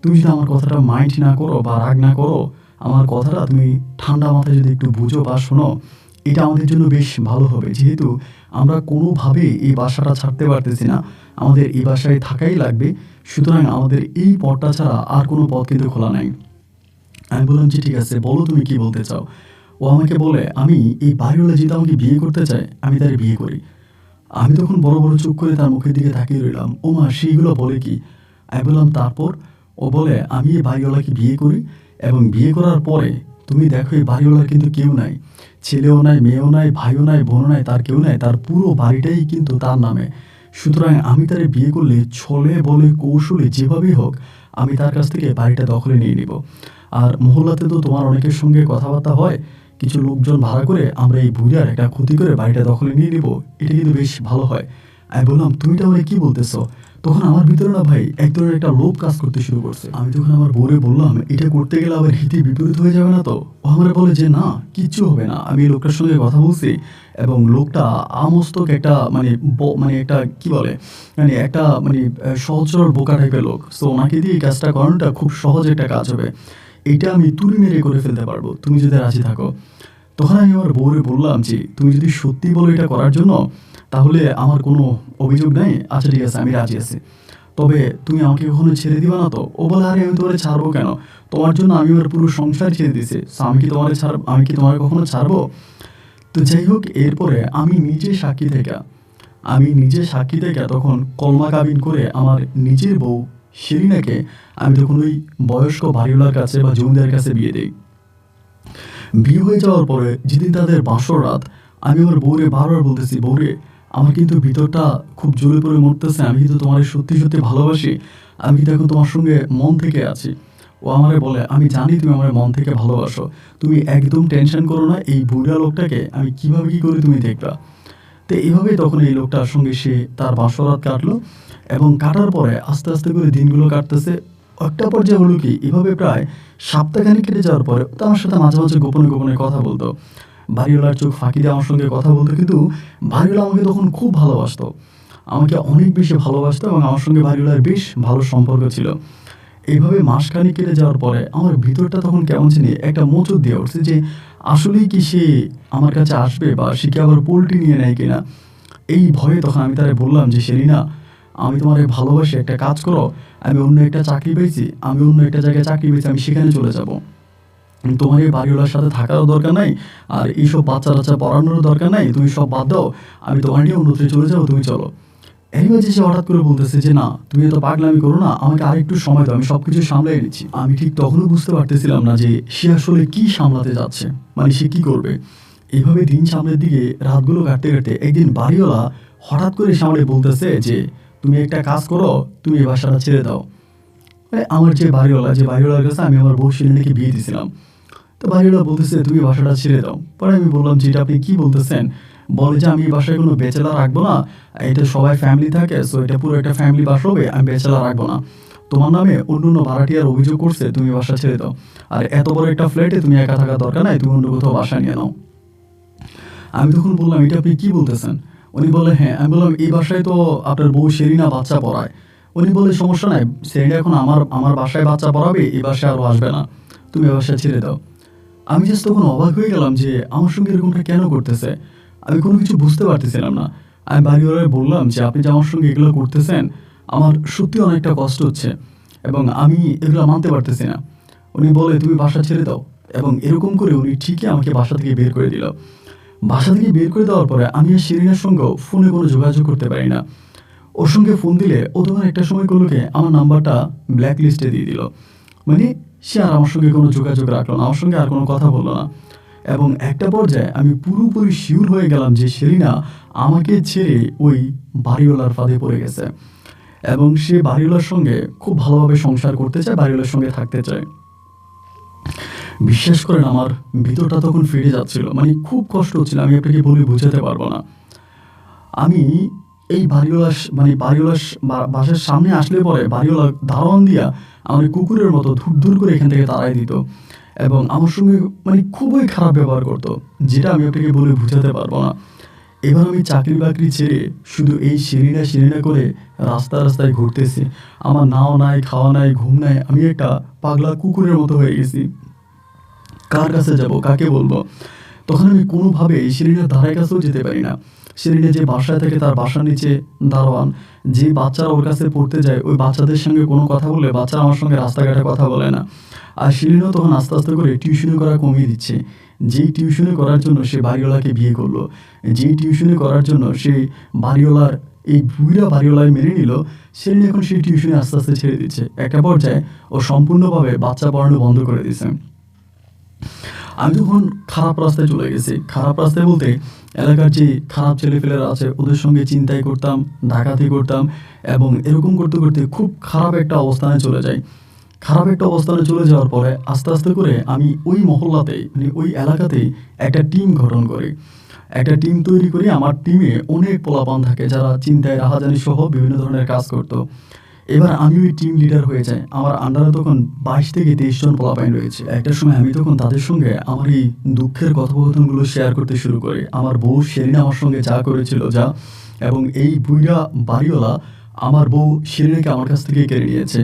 তুমি যদি আমার কথাটা মাইন্ড না করো বা রাগ না করো, আমার কথাটা তুমি ঠান্ডা মাথায় যদি একটু বুঝো বা শোনো, এটা আমাদের জন্য বেশ ভালো হবে। যেহেতু আমরা কোনোভাবেই এই বাসাটা ছাড়তে পারতেছি না, আমাদের এই বাসায় থাকাই লাগবে, সুতরাং আমাদের এই পথটা ছাড়া আর কোনো পথ কিন্তু খোলা নাই। আমি বললাম যে ঠিক আছে, বলো তুমি কি বলতে চাও। ও ও আমাকে বলে আমি এই বাড়িওয়ালা যদি আমাকে বিয়ে করতে চায় আমি তারে বিয়ে করি। আমি তখন বড় বড় চোখ করে তার মুখের দিকে তাকিয়ে রইলাম। ও মা, সেইগুলো বলে কি? আমি বললাম তারপর? ও বলে আমি এই বাড়িওয়ালাকে বিয়ে করি এবং বিয়ে করার পরে তুমি দেখো এই বাড়িওয়ালার কিন্তু কেউ নাই, ছেলেও নাই, মেয়েও নাই, ভাইও নাই, বোনও নাই, তার কেউ নাই, তার পুরো বাড়িটাই কিন্তু তার নামে। সুতরাং আমি তারে বিয়ে করলে ছলে বলে কৌশলে যেভাবেই হোক আমি তার কাছ থেকে বাড়িটা দখলে নিয়ে নিব। আর মহল্লাতে তো তোমার অনেকের সঙ্গে কথাবার্তা হয়, কিছু লোকজন ভাড়া করে আমরা এই বুড়ার একটা ক্ষতি করে বাড়িটা দখলে নিয়ে নিব, এটা কিন্তু বেশ ভালো হয়। আমি বললাম তুমি তাহলে কি বলতেছো? তখন আমার ভিতরে না ভাই এক ধরনের একটা লোভ কাজ করতে শুরু করছে। আমি তখন আমার বউরে বললাম এটা করতে গেলে আবার হিতে বিপরীত হয়ে যাবে না তো? ও আমার বলে যে না, কিচ্ছু হবে না, আমি এই লোকটার সঙ্গে কথা বলছি এবং লোকটা আমস্তক একটা মানে একটা কি বলে মানে একটা সহজ সরল বোকা টাইপের লোক। সো ওনাকে দিয়ে এই কাজটা করানোটা খুব সহজ একটা কাজ হবে, এইটা আমি তুড়ি মেরে করে ফেলতে পারবো তুমি যদি রাজি থাকো। তখন আমি আমার বউরে বললাম যে তুমি যদি সত্যি বলো এটা করার জন্য তাহলে আমার কোনো অভিযোগ নেই, আচ্ছা ঠিক আছে আমি রাজি আছি, তবে তুমি আমাকে কখনো ছেড়ে দিবা না তো? ও বলে আরে আমি তোমারে ছাড়বো কেন, তোমার জন্য আমি আমার পুরো সংসার ছেড়ে দিছি, আমি কি তোমার কখনো ছাড়বো? তো যাই হোক, এরপরে আমি নিজে সাক্ষী থেকে তখন কলমা কাবিন করে আমার নিজের বউ শেরিনাকে আমি তখন ওই বয়স্ক বাড়িওয়ালার কাছে বা জমিদারের কাছে বিয়ে দিই। বিয়ে হয়ে যাওয়ার পরে যেদিন তাদের বাসর রাত, আমি আমার বউরে বারবার বলতেছি, বউরে আমার কিন্তু ভিতরটা খুব জ্বলে পড়ে মরতেছে, আমি কিন্তু তোমার সত্যি সত্যি ভালোবাসি, আমি কিন্তু এখন তোমার সঙ্গে মন থেকে আছি। ও আমারে বলে আমি জানি তুমি আমার মন থেকে ভালোবাসো, তুমি একদম টেনশন করো না, এই বুড়া লোকটাকে আমি কিভাবে কি করে তুমি দেখবা। তো এইভাবেই তখন এই লোকটার সঙ্গে সে তার বাসরাত কাটলো এবং কাটার পরে আস্তে আস্তে করে দিনগুলো কাটতেছে। একটা পর্যায়ে হলো কি, এভাবে প্রায় সপ্তাহখানেক কেটে যাওয়ার পরে তো আমার সাথে মাঝে মাঝে গোপনে গোপনে কথা বলতো, বাড়িওয়ালার চোখ ফাঁকি দিয়ে আমার সঙ্গে কথা বলতো, কিন্তু বাড়িওয়ালা আমাকে তখন খুব ভালোবাসতো, আমাকে অনেক বেশি ভালোবাসতো এবং আমার সঙ্গে বাড়িওয়ালার বেশ ভালো সম্পর্ক ছিল। এইভাবে মাসখানেক কেটে যাওয়ার পরে আমার ভিতরটা তখন কেমন জানি একটা মোচড় দিয়ে উঠছে যে আসলেই কি সে আমার কাছে আসবে বা সে কি আবার পোল্ট্রি নিয়ে নেয় কিনা। এই ভয়ে তখন আমি তারে বললাম যে শেরিনা, আমি তোমার ভালোবাসি, একটা কাজ করো, আমি অন্য একটা চাকরি পেয়েছি, আমি সেখানে চলে যাব, তোমার এই বাড়িওয়ালার সাথে থাকারও দরকার নাই, আর এইসব বাচ্চা টাচ্চা পড়ানোরও দরকার নাই, তুমি সব বাদ দাও, আমি তোমার নিয়ে অন্যত্র চলে যাবো, তুমি চলো। এর মাঝে সে হঠাৎ করে বলতেছে যে না তুমি এত পাগলামি করো না, আমাকে আরেকটু সময় দাও, আমি সব কিছু সামলাই নিচ্ছি। আমি ঠিক তখনও বুঝতে পারতেছিলাম না যে সে আসলে কি সামলাতে যাচ্ছে, মানে সে কি করবে। এইভাবে দিন সামনের দিকে রাতগুলো কাটতে কাটতে একদিন বাড়িওয়ালা হঠাৎ করে সামনে বলতেছে যে তুমি একটা কাজ করো, তুমি এই বাসাটা ছেড়ে দাও। আমার যে বাড়িওয়ালার কাছে আমি আমার বউ শিরিনাকে বিয়ে দিয়েছিলাম, তো বাড়িওয়ালা বলতেছে তুমি বাসাটা ছেড়ে দাও। পরে আমি বললাম যে এটা আপনি কি বলতেছেন? বলে যে আমি এই বাসায় কোনো ব্যাচেলার রাখবো না, এটা সবাই ফ্যামিলি থাকে, সো এটা পুরো একটা ফ্যামিলি বাসা হবে, আমি ব্যাচেলার রাখবো না, তোমার নামে অন্য অন্য ভাড়াটিয়ার অভিযোগ করছে, তুমি বাসা ছেড়ে দাও, আর এত বড় একটা ফ্ল্যাটে তুমি একা থাকার দরকার নাই, তুমি অন্য কোথাও বাসা নিয়ে নাও। আমি তখন বললাম এটা আপনি কি বলতেছেন? উনি বলে হ্যাঁ। আমি বললাম এই বাসায় তো আপনার বউ শেরিনা বাচ্চা পড়ায়। উনি বলে সমস্যা নাই, শেরিনা এখন আমার বাসায় বাচ্চা পড়াবে, এই বাসায় আরও আসবে না, তুমি এ বাসায় ছেড়ে দাও। আমি জাস্ট তখন অবাক হয়ে গেলাম যে আমার সঙ্গে এরকমটা কেন করতেছে, আমি কোনো কিছু বুঝতে পারতেছিলাম না। আমি বাড়িওয়ালায় বললাম যে আপনি যে আমার সঙ্গে এগুলো করতেছেন আমার সত্যি অনেকটা কষ্ট হচ্ছে এবং আমি এগুলো মানতে পারতেছি না। উনি বলে তুমি বাসা ছেড়ে দাও, এবং এরকম করে উনি ঠিকই আমাকে বাসা থেকে বের করে দিল। বাসা থেকে বের করে দেওয়ার পরে আমি আর শিরিনার সঙ্গেও ফোনে কোনো যোগাযোগ করতে পারি না। ওর সঙ্গে ফোন দিলে ও তখন একটা সময় করলোকে আমার নাম্বারটা ব্ল্যাক লিস্টে দিয়ে দিল, মানে সে আর আমার সঙ্গে কোনো যোগাযোগ রাখলো না, আমার সঙ্গে আর কোনো কথা বললো না। এবং একটা পর্যায়ে আমি পুরোপুরি শিওর হয়ে গেলাম যে শেরিনা আমাকে ছেড়ে ওই বাড়িওয়ালার ফাঁদে পড়ে গেছে এবং সে বাড়িওয়ালার সঙ্গে খুব ভালোভাবে সংসার করতে চায়, বাড়িওয়ালার সঙ্গে থাকতে চায়। বিশ্বাস করেন আমার ভিতরটা তখন ফিরে যাচ্ছিল, মানে খুব কষ্ট হচ্ছিল, আমি আপনাকে বলে বোঝাতে পারবো না। আমি এই বাড়িওয়ালার বাসার সামনে আসলে পরে বাড়িওয়ালা দারোয়ান দিয়া আমার কুকুরের মতো ধুর করে এখান থেকে তাড়াই দিত এবং আমার সঙ্গে খুবই খারাপ ব্যবহার করতো, যেটা আমি আপনাকে বলে বোঝাতে পারবো না। এবার আমি চাকরি বাকরি ছেড়ে শুধু এই শিরিনা করে রাস্তায় ঘুরতেছি, আমার নাও নাই, খাওয়া নাই, ঘুম নাই, আমি একটা পাগলা কুকুরের মতো হয়ে গেছি। কার কাছে যাব, কাকে বলবো? তখন আমি কোনোভাবে শিরিনার ধারের কাছেও যেতে পারি না। শিরিনা যে বাসায় থাকে তার বাসার নিচে দারোয়ান, যে বাচ্চারা ওর কাছে পড়তে যায় ওই বাচ্চাদের সঙ্গে কোনো কথা বলে বাচ্চারা আমার সঙ্গে রাস্তাঘাটে কথা বলে না। আর শিরিনাও তখন আস্তে আস্তে করে টিউশনি করা কমিয়ে দিচ্ছে, যেই টিউশনি করার জন্য সে বাড়িওয়ালাকে বিয়ে করলো, যেই টিউশনি করার জন্য সে বাড়িওয়ালার এই বুইরা বাড়িওয়ালায় মেনে নিল, সেলিনা এখন সেই টিউশনি আস্তে আস্তে ছেড়ে দিচ্ছে। একটা পর্যায়ে ও সম্পূর্ণভাবে বাচ্চা পড়ানো বন্ধ করে দিয়েছে। আমি তখন খারাপ রাস্তায় চলে গেছি। খারাপ রাস্তায় বলতে এলাকার যে খারাপ ছেলেপেলেরা আছে ওদের সঙ্গে চিন্তাই করতাম, ডাকাতি করতাম এবং এরকম করতে করতে খুব খারাপ একটা অবস্থানে চলে যাই। খারাপ একটা অবস্থানে চলে যাওয়ার পরে আস্তে আস্তে করে আমি ওই মহল্লাতেই মানে ওই এলাকাতেই একটা টিম গঠন করি। একটা টিম তৈরি করি। আমার টিমে অনেক পোলাপান থাকে যারা চিন্তায় রাহাজানি সহ বিভিন্ন ধরনের কাজ করতো। এবার আমি ওই টিম লিডার হয়ে যাই। আমার আন্ডারে তখন ২২ থেকে ২৩ জন পোলাপাইন রয়েছে। একটা সময় আমি তখন তাদের সঙ্গে আমার এই দুঃখের কথোপকথনগুলো শেয়ার করতে শুরু করি। আমার বউ শেরিনা আমার সঙ্গে যা করেছিল যা, এবং এই বুইড়া বাড়িওয়ালা আমার বউ শেরিনাকে আমার কাছ থেকে কেড়ে নিয়েছে।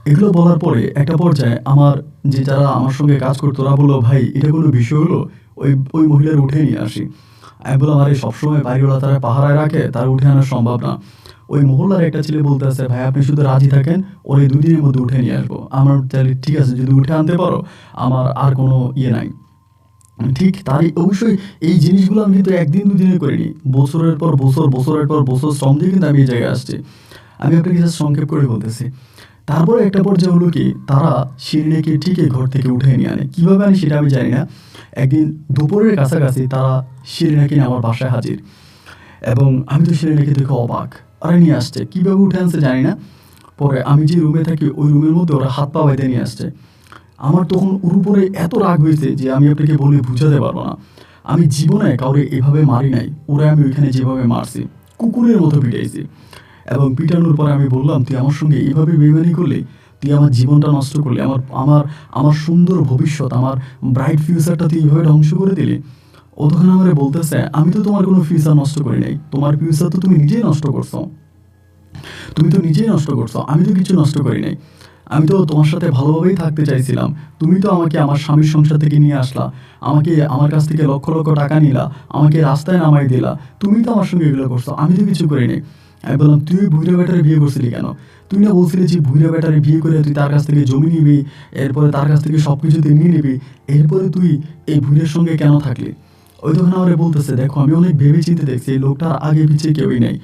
এগুলো বলার পরে একটা পর্যায়ে আমার যে যারা আমার সঙ্গে কাজ করতো ওরা বললো, ভাই এটা কোনো বিষয় হলো, ওই মহিলার উঠে নিয়ে আসি। আমি বললাম, আরে সবসময় বাড়িওয়ালা তারা পাহারায় রাখে, তার উঠে আনা সম্ভব না। ওই মহল্লার একটা ছেলে বলতে আছে, ভাই আপনি শুধু রাজি থাকেন, ওর এই ২ দিনের মধ্যে উঠে নিয়ে আসবো। আমার তাহলে ঠিক আছে, যদি উঠে আনতে পারো আমার আর কোনো ইয়ে নাই। ঠিক তারই অবশ্যই এই জিনিসগুলো আমি কিন্তু একদিন ২ দিনে করিনি। বছরের পর বছর, বছরের পর বছর শ্রম দিয়ে কিন্তু আমি এই জায়গায় আসছি। আমি আপনাকে জাস্ট সংক্ষেপ করে বলতেছি। তারপরে একটা পর্যায়ে হলো কি, তারা শিরিনাকে ঠিকই ঘর থেকে উঠে নিয়ে আনে। কীভাবে আনে সেটা আমি জানি না। একদিন দুপুরের কাছাকাছি তারা শিরিনাকে নিয়ে আমার বাসায় হাজির, এবং আমি তো শিরিনাকে দেখে অবাক। আরে নিয়ে আসছে, কীভাবে উঠে আনছে জানি না। পরে আমি যে রুমে থাকি ওই রুমের মধ্যে ওরা হাত পা বাইতে নিয়ে আসছে। আমার তখন ওর উপরে এত রাগ হয়েছে যে আমি আপনাকে বলে বুঝাতে পারবো না। আমি জীবনে কাউরে এভাবে মারি নাই। ওরা আমি ওইখানে যেভাবে মারছি, কুকুরের মতো পিটাইছি। এবং পিটানোর পরে আমি বললাম, তুই আমার সঙ্গে এইভাবে বেইমানি করলি, তুই আমার জীবনটা নষ্ট করলি, আমার আমার আমার সুন্দর ভবিষ্যৎ, আমার ব্রাইট ফিউচারটা তুই এইভাবে ধ্বংস করে দিলি। ও তখন আমারে বলতেছে, আমি তো তোমার কোনো ফিউচার নষ্ট করি নাই, তোমার ফিউচার তো তুমি নিজেই নষ্ট করছো, তুমি তো নিজেই নষ্ট করছো, আমি তো কিছু নষ্ট করি নাই। আমি তো তোমার সাথে ভালোভাবেই থাকতে চাইছিলাম। তুমি তো আমাকে আমার স্বামীর সংসার থেকে নিয়ে আসলা, আমাকে আমার কাছ থেকে লক্ষ লক্ষ টাকা নিলা, আমাকে রাস্তায় নামাই দিলা, তুমি তো আমার সঙ্গে এগুলো করছো, আমি তো কিছু করি নাই। আমি বললাম, তুই ওই বুইড়া বেটারে বিয়ে করছিলি কেন? তুই না বলছিলি যে বুইড়া বেটারে বিয়ে করে তুই তার কাছ থেকে জমি নিবি, এরপরে তার কাছ থেকে সব কিছু তুই নিয়ে নিবি, এরপরে তুই এই বুইড়ার সঙ্গে কেন থাকলি? ওই তখন আমারে বলতেছে, দেখো আমি অনেক ভেবে চিন্তে দেখছি, এই লোকটার আগে পিছিয়ে কেউই নেই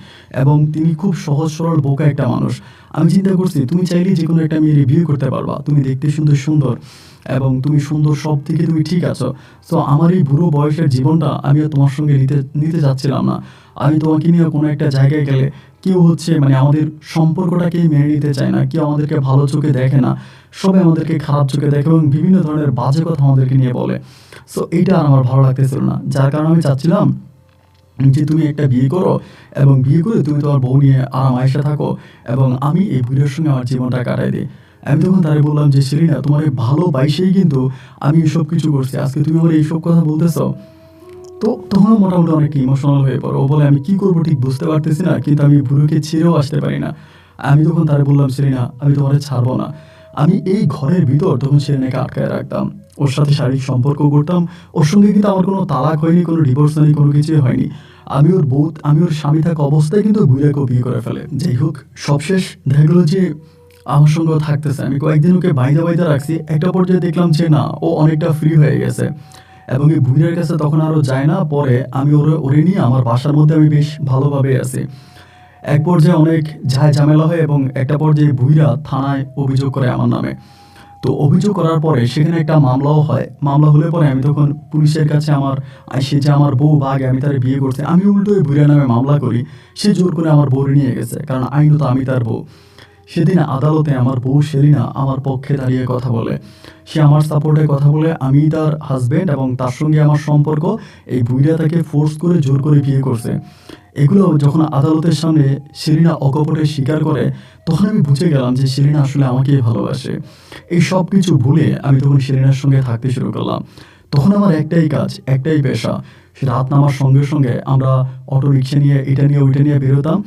এবং তিনি খুব সহজ সরল বোকা একটা মানুষ। আমি চিন্তা করছি, তুমি চাইলেই যে কোনো একটা মেয়ের বিয়ে করতে পারবা, তুমি দেখতে সুন্দর সুন্দর এবং তুমি সুন্দর, সব থেকে তুমি ঠিক আছো। সো আমার এই বুড়ো বয়সের জীবনটা আমি আর তোমার সঙ্গে নিতে নিতে চাচ্ছিলাম না। আমি তোমাকে নিয়ে কোনো একটা জায়গায় গেলে কেউ হচ্ছে মানে আমাদের সম্পর্কটাকেই মেনে নিতে চায় না, কেউ আমাদেরকে ভালো চোখে দেখে না, সবাই আমাদেরকে খারাপ চোখে দেখে এবং বিভিন্ন ধরনের বাজে কথা আমাদেরকে নিয়ে বলে। সো এইটা আর আমার ভালো লাগতেছিল না, যার কারণে আমি চাচ্ছিলাম যে তুমি একটা বিয়ে করো এবং বিয়ে করে তুমি তোমার বউ নিয়ে আরাম আয়েশে থাকো এবং আমি এই বুড়ির সঙ্গে আমার জীবনটা কাটাই দিই। আমি তখন তারে বললাম যে, সেলিনা তোমার এই ভালোবাসেই কিন্তু আমি এসব কিছু করছি, আজকে তুমি আমার এইসব কথা বলতেছো। তো তখন মোটামুটি অনেকটা ইমোশনাল হয়ে পড়ে। ও বলে, আমি কি করবো ঠিক বুঝতে পারতেছি না, কিন্তু আমি বুড়োকে ছেড়েও আসতে পারি না। আমি তখন তারে বললাম, সেলিনা আমি তোমার ছাড়বো না। আমি এই ঘরের ভিতর তখন সেলিনাকে আটকায় রাখতাম, ওর সাথে শারীরিক সম্পর্ক করতাম। ওর সঙ্গে কিন্তু আমার কোনো তালাক হয়নি, কোনো ডিভোর্স হয়নি, কোনো কিছুই হয়নি। আমি ওর স্বামী থাকা অবস্থায় কিন্তু বুইড়াকেও বিয়ে করে ফেলে। যাই হোক, সবশেষ দেখা গেলো যে আমার সঙ্গেও থাকতেছে। আমি কয়েকদিন ওকে বাইদা বাইদা রাখছি। একটা পর্যায়ে দেখলাম যে না, ও অনেকটা ফ্রি হয়ে গেছে এবং এই বুইড়ার কাছে তখন আরও যায় না। পরে আমি ওরে নিয়ে আমার বাসার মধ্যে আমি বেশ ভালোভাবে আছি। এক পর্যায়ে অনেক ঝামেলা হয় এবং একটা পর্যায়ে বুইড়া থানায় অভিযোগ করে আমার নামে। তো অভিযোগ করার পরে সেখানে একটা মামলাও হয়। মামলা হলে পরে আমি তখন পুলিশের কাছে সে যে আমার বউ ভাগে, আমি তার বিয়ে করছি, আমি উল্টো ওই বুইড়ার নামে মামলা করি। সে জোর করে আমার বউরে নিয়ে গেছে, কারণ আইনত আমি তার বউ। সেদিন আদালতে আমার বউ সেলিনা আমার পক্ষে দাঁড়িয়ে কথা বলে, সে আমার সাপোর্টে কথা বলে, আমি তার হাজব্যান্ড এবং তার সঙ্গে আমার সম্পর্ক, এই বুইড়া তাকে ফোর্স করে জোর করে বিয়ে করছে। এগুলো যখন আদালতের সামনে সেলিনা অকপটে স্বীকার করে, তখন আমি বুঝে গেলাম যে সেলিনা আসলে আমাকেই ভালোবাসে। এই সব কিছু ভুলে আমি তখন সেলিনার সঙ্গে থাকতে শুরু করলাম। তখন আমার একটাই কাজ, একটাই পেশা। রাত নামার সঙ্গে সঙ্গে আমরা অটো রিক্সা নিয়ে এটা নিয়ে ওইটা নিয়ে বেরোতাম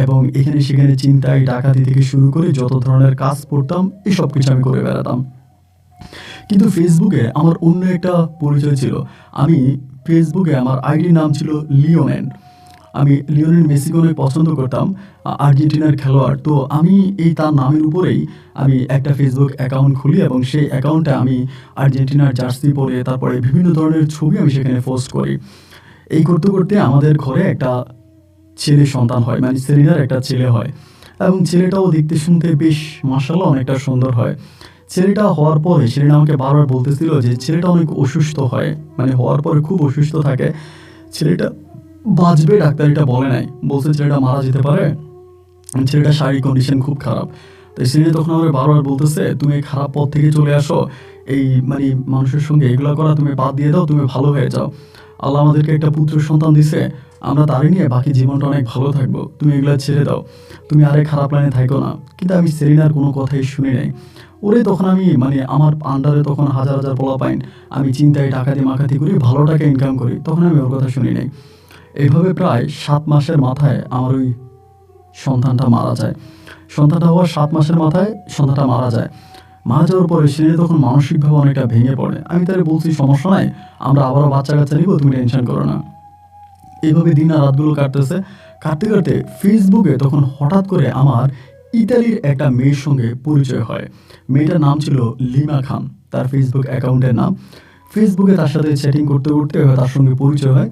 এবং এখানে সেখানে চিন্তায় ডাকাতি থেকে শুরু করে যত ধরনের কাজ করতাম, এই সব কিছু আমি করে বেড়াতাম। কিন্তু ফেসবুকে আমার অন্য একটা পরিচয় ছিল। আমি ফেসবুকে আমার আইডির নাম ছিল লিওনেন। আমি লিওনেল মেসিকে অনেক পছন্দ করতাম, আর্জেন্টিনার খেলোয়াড়। তো আমি এই তার নামের উপরেই আমি একটা ফেসবুক অ্যাকাউন্ট খুলি এবং সেই অ্যাকাউন্টে আমি আর্জেন্টিনার জার্সি পরে তারপরে বিভিন্ন ধরনের ছবি আমি সেখানে পোস্ট করি। এই করতে করতে আমাদের ঘরে একটা ছেলে সন্তান হয়, মানে সেলিনার একটা ছেলে হয় এবং ছেলেটাও দেখতে শুনতে বেশ মাশাআল্লাহ অনেকটা সুন্দর হয়। ছেলেটা হওয়ার পরে সেলিনা আমাকে বারবার বলতেছিল যে ছেলেটা অনেক অসুস্থ হয়, মানে হওয়ার পরে খুব অসুস্থ থাকে। ছেলেটা বাঁচবে ডাক্তার এটা বলে নাই, বলছে ছেলেটা মারা যেতে পারে, ছেলেটার শারীরিক কন্ডিশন খুব খারাপ। তো সেলিনা তখন আমাকে বারবার বলতেছে তুমি এই খারাপ পথ থেকে চলে আসো, এই মানে মানুষের সঙ্গে এগুলো করা তুমি বাদ দিয়ে দাও, তুমি ভালো হয়ে যাও। আল্লাহ আমাদেরকে একটা পুত্র সন্তান দিছে, আমরা তারই নিয়ে বাকি জীবনটা অনেক ভালো থাকবো, তুমি এগুলো ছেড়ে দাও, তুমি আরে খারাপ লাইনে থাকো না। কিন্তু আমি সেলিনার কোনো কথাই শুনি নাই। ওরে তখন আমি মানে আমার আন্ডারে তখন হাজার হাজার পোলা পাইন, আমি চিন্তায় ডাকাতি মাকাতি করি, ভালো টাকা ইনকাম করি, তখন আমি ওর কথা শুনি নাই। এইভাবে প্রায় 7 মাসের মাথায় আমার ওই সন্তানটা মারা যায়। সন্তানটা হওয়ার 7 মাসের মাথায় সন্তানটা মারা যায়। মারা যাওয়ার পরে সে তখন মানসিকভাবে অনেকটা ভেঙে পড়ে। আমি তারে বলছি সমস্যা নাই, আমরা আবারও বাচ্চা কাচ্চা নিব, তুমি টেনশন করো না। এইভাবে দিন আর রাতগুলো কাটতেছে। কাটতে কাটতে ফেসবুকে তখন হঠাৎ করে আমার ইতালির একটা মেয়ের সঙ্গে পরিচয় হয়। মেয়েটার নাম ছিল লিমা খান, তার ফেসবুক অ্যাকাউন্টের নাম। ফেসবুকে তার সাথে চ্যাটিং করতে করতে তার সঙ্গে পরিচয় হয়।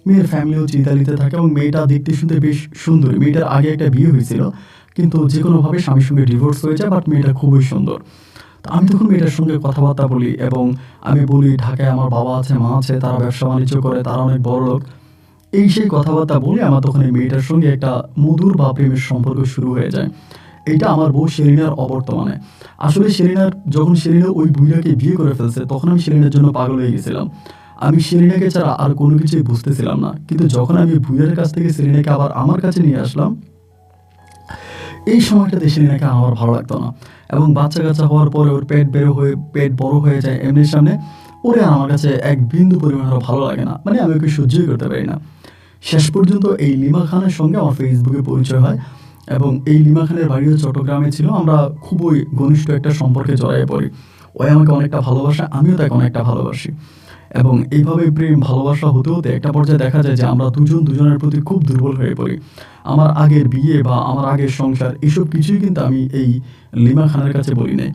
মেয়ের ফ্যামিলি হচ্ছে ইতালিতে থাকে এবং মেয়েটা দেখতে শুনতে বেশ সুন্দর। মেয়েটার আগে একটা বিয়ে হয়েছিল, কিন্তু যে কোনোভাবে স্বামীর সঙ্গে ডিভোর্স হয়ে যায়, বাট মেয়েটা খুবই সুন্দর। তো আমি তখন মেয়েটার সঙ্গে কথাবার্তা বলি এবং আমি বলি ঢাকায় আমার বাবা আছে, মা আছে, তারা ব্যবসা বাণিজ্য করে, তারা অনেক বড় লোক। এই সেই কথাবার্তা বলে আমার তখন এই মেয়েটার সঙ্গে একটা মধুর বা প্রেমের সম্পর্ক শুরু হয়ে যায়। এটা আমার বউ সেলিনার অবর্তমানে। আসলে যখন সেলিনা ওই বুইড়াকে বিয়ে করে ফেলছে, তখন আমি সেলিনার জন্য পাগল হয়ে গেছিলাম। আমি সেলিনাকে ছাড়া আর কোনো কিছুই বুঝতেছিলাম না। কিন্তু যখন আমি বুইড়ার কাছ থেকে সেলিনাকে আবার আমার কাছে নিয়ে আসলাম, এই সময়টাতে সেলিনাকে আমার ভালো লাগতো না। এবং বাচ্চা কাচ্চা হওয়ার পরে ওর পেট বড় হয়ে যায় এমনির সামনে, ওরে আর আমার কাছে এক বিন্দু পরিমাণেরও ভালো লাগে না, মানে আমি ওকে সহ্যই করতে পারি না। শেষ পর্যন্ত এই লিমা খানের সঙ্গে আমার ফেসবুকে পরিচয় হয় এবং এই লিমা খানের বাড়িও চট্টগ্রামে ছিল। আমরা খুবই ঘনিষ্ঠ একটা সম্পর্কে জড়িয়ে পড়ি। ও আমাকে অনেকটা ভালোবাসে, আমিও তাকে অনেকটা ভালোবাসি। এবং এইভাবে প্রেম ভালোবাসা হতে হতে একটা পর্যায়ে দেখা যায় যে আমরা দুজন দুজনের প্রতি খুব দুর্বল হয়ে পড়ি। আমার আগের বিয়ে বা আমার আগের সংসার এসব কিছুই কিন্তু আমি এই লিমা খানের কাছে বলি নাই।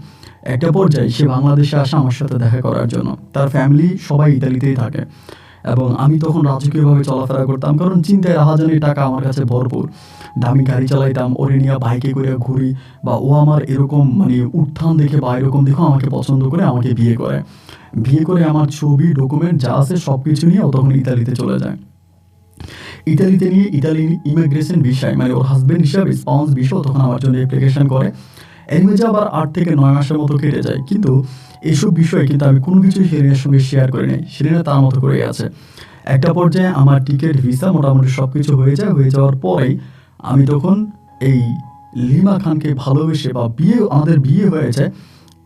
একটা পর্যায়ে সে বাংলাদেশে আসে আমার সাথে দেখা করার জন্য। তার ফ্যামিলি সবাই ইতালিতেই থাকে এবং আমি তখন রাজকীয়ভাবে চলাফেরা করতাম, কারণ চিন্তায় রাহাজানির টাকা আমার কাছে ভরপুর। দামি গাড়ি চালাইতাম, ওরে নিয়ে বাইকে করে ঘুরি, বা ও আমার এরকম মানে উত্থান দেখে বা এরকম দেখো আমাকে পছন্দ করে আমাকে বিয়ে করে। বিয়ে করে আমার ছবি ডকুমেন্ট যা আছে সব কিছু নিয়ে ও তখন ইতালিতে চলে যায়। ইতালিতে নিয়ে ইতালি ইমিগ্রেশন ভিসায়, মানে ওর হাজব্যান্ড হিসাবে স্পাউন্স ভিসা তখন আমার জন্য অ্যাপ্লিকেশন করে। এর মধ্যে আবার 8 থেকে 9 মাসের মতো কেটে যায়, কিন্তু এসব বিষয়ে কিন্তু আমি কোনো কিছুই সেলিনার সঙ্গে শেয়ার করি নাই। সেলিনা তার মতো করেই আছে। একটা পর্যায়ে আমার টিকিট ভিসা মোটামুটি সব কিছু হয়ে যায়। হয়ে যাওয়ার পরেই আমি তখন এই লিমা খানকে ভালোবেসে বা আমাদের বিয়ে হয়ে যায়।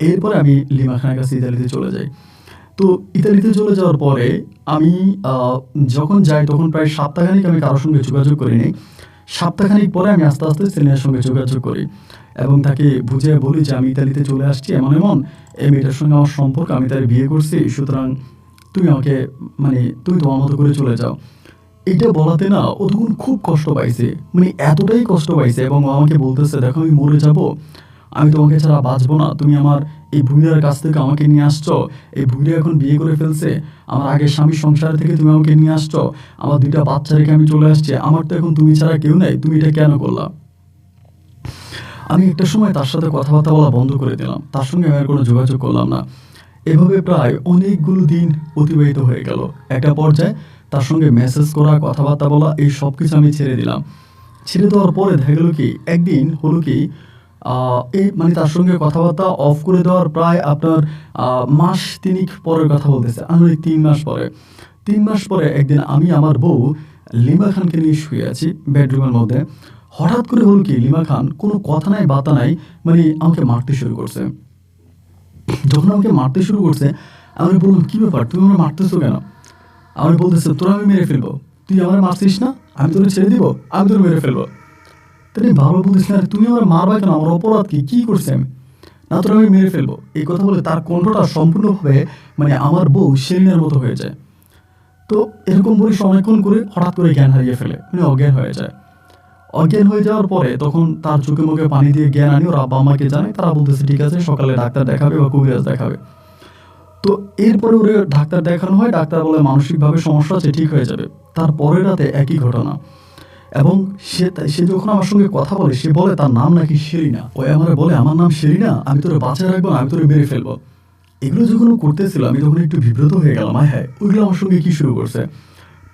এরপরে আমি লিমা খানের কাছে ইতালিতে চলে যাই। তো ইতালিতে চলে যাওয়ার পরে আমি যখন যাই তখন প্রায় সপ্তাহখানিক আমি কারোর সঙ্গে যোগাযোগ করিনি। সপ্তাহখানিক পরে আমি আস্তে আস্তে সেলিনার সঙ্গে যোগাযোগ করি এবং তাকে বুঝিয়ে বলি যে আমি ইতালিতে চলে আসছি, এমন এমন এই মেয়েটার সঙ্গে আমার সম্পর্ক, আমি তার বিয়ে করছি, সুতরাং তুমি আমাকে মানে তুমি তোমার মতো করে চলে যাও। এটা বলাতে না ও তখন খুব কষ্ট পাইছে, মানে এতটাই কষ্ট পাইছে এবং ও আমাকে বলতেছে দেখো আমি মরে যাব, আমি তোমাকে ছাড়া বাঁচবো না, তুমি আমার এই বুড়িয়ার কাছ থেকে আমাকে নিয়ে আসছো, এই বুড়ি এখন বিয়ে করে ফেলছে, আমার আগের স্বামীর সংসার থেকে তুমি আমাকে নিয়ে আসছো, আমার 2টা বাচ্চা রেখে আমি চলে আসছি, আমার তো এখন তুমি ছাড়া কেউ নেই, তুমি এটা কেন করলা? আমি একটা সময় তার সাথে কথাবার্তা বলা বন্ধ করে দিলাম, তার সঙ্গে আমি আর কোনো যোগাযোগ করলাম না। এভাবে প্রায় অনেকগুলো দিন অতিবাহিত হয়ে গেল। একটা পর্যায়ে তার সঙ্গে মেসেজ করা, কথাবার্তা বলা, এই সব কিছু আমি ছেড়ে দিলাম। ছেড়ে দেওয়ার পরে দেখা গেল কি একদিন হলো কি এই মানে তার সঙ্গে কথাবার্তা অফ করে দেওয়ার প্রায় আপনার মাস 3 পরের কথা বলতেছে, আনুমানিক 3 মাস পরে। 3 মাস পরে একদিন আমি আমার বউ লিমা খানকে নিয়ে শুয়ে আছি বেডরুমের মধ্যে। হঠাৎ করে হলো কি লিমা খান কোনো কথা নাই বাতা নাই, মানে আমাকে মারতে শুরু করছে। যখন আমাকে মারতে শুরু করছে আমি বললাম কি ব্যাপার, তুমি আমার মারতেছো কেন? আমি বলতেছে তোরা আমি মেরে ফেলবো, তুই আমার মারছিস না, আমি তোরা ছেড়ে দিব, আমি তোর মেরে ফেলবো। তাহলে বারবার বলতিস না তুমি আমার মারবা কেন, আমার অপরাধ কি, কি করছি আমি? না তোরা আমি মেরে ফেলবো। এই কথা বলে তার কণ্ঠটা সম্পূর্ণভাবে মানে আমার বউ সেলিনার মতো হয়ে যায়। তো এরকম করে সে অনেকক্ষণ করে হঠাৎ করে জ্ঞান হারিয়ে ফেলে, মানে অজ্ঞান হয়ে যায়। অজ্ঞান হয়ে যাওয়ার পরে তখন তার চোখে মুখে পানি দিয়ে জ্ঞান আনি ওর আব্বা আমাকে জানায়, তারা বলতেছে ঠিক আছে সকালে ডাক্তার দেখাবে বা কবিরাজ দেখাবে। তো এরপরে ওরে ডাক্তার দেখানো হয়, ডাক্তার বলে মানসিকভাবে সমস্যা আছে, ঠিক হয়ে যাবে। তার পরের রাতে একই ঘটনা। এবং সে যখন আমার সঙ্গে কথা বলে সে বলে তার নাম নাকি শেরিনা। ওই আমার বলে আমার নাম শেরিনা, আমি তোরে বাঁচায় রাখবো না, আমি তোরে মেরে ফেলবো। এগুলো যখন ও করতেছিল আমি তখন একটু বিব্রত হয়ে গেলাম, আয় হ্যাঁ ওইগুলো আমার সঙ্গে কি শুরু করছে।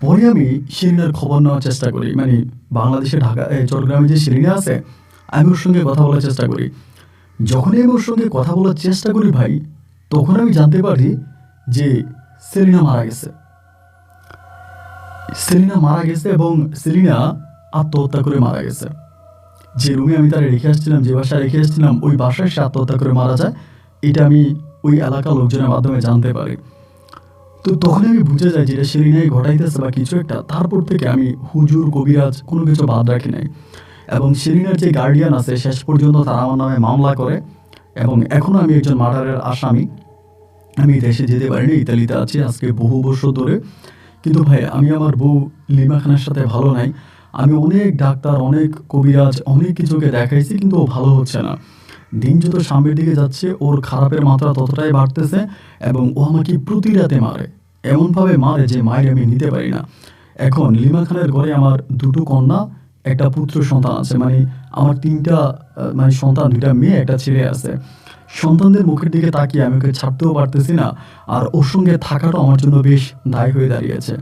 পরে আমি শিরিনার খবর নেওয়ার চেষ্টা করি, মানে বাংলাদেশে চট্টগ্রামে যে শিরিনা আছে আমি ওর সঙ্গে কথা বলার চেষ্টা করি। যখনই আমি ওর সঙ্গে কথা বলার চেষ্টা করি ভাই, তখন আমি জানতে পারি যে সেলিনা মারা গেছে। সেলিনা মারা গেছে এবং সেলিনা আত্মহত্যা করে মারা গেছে। যে রুমে আমি তারা রেখে আসছিলাম, যে বাসায় রেখে আসছিলাম, ওই বাসায় সে আত্মহত্যা করে মারা যায়। এটা আমি ওই এলাকার লোকজনের মাধ্যমে জানতে পারি। তো তখন আমি বুঝে যাই যেটা সেলিনাই ঘটাইতেছে বা কিছু একটা। তারপর থেকে আমি হুজুর কবিরাজ কোনো কিছু বাদ রাখি নাই। এবং সেলিনার যে গার্ডিয়ান আছে শেষ পর্যন্ত তারা আমার নামে মামলা করে এবং এখনও আমি একজন মার্ডারের আসামি। আমি দেশে যেতে পারিনি, ইতালিতে আছি আজকে বহু বছর ধরে। কিন্তু ভাই আমি আমার বউ লিমা খানের সাথে ভালো নাই। আমি অনেক ডাক্তার, অনেক কবিরাজ, অনেক কিছুকে দেখাইছি, কিন্তু ও ভালো হচ্ছে না। দিন যত সামনের দিকে যাচ্ছে ওর খারাপের মাত্রা ততটাই বাড়তেছে এবং ও আমাকে প্রতি রাতে মারে, এমনভাবে মারে যে মায়ের আমি নিতে পারি না। এখন লিমা খানের ঘরে আমার দুটো কন্যা, একটা পুত্র সন্তান আছে, মানে আমার তিনটা মানে সন্তান, দুইটা মেয়ে একটা ছেলে আছে। সন্তানদের মুখের দিকে তাকিয়ে আমি ওকে ছাড়তেও পারতেছি না, আর ওর সঙ্গে থাকাটাও আমার জন্য বেশ দায় হয়ে দাঁড়িয়েছে।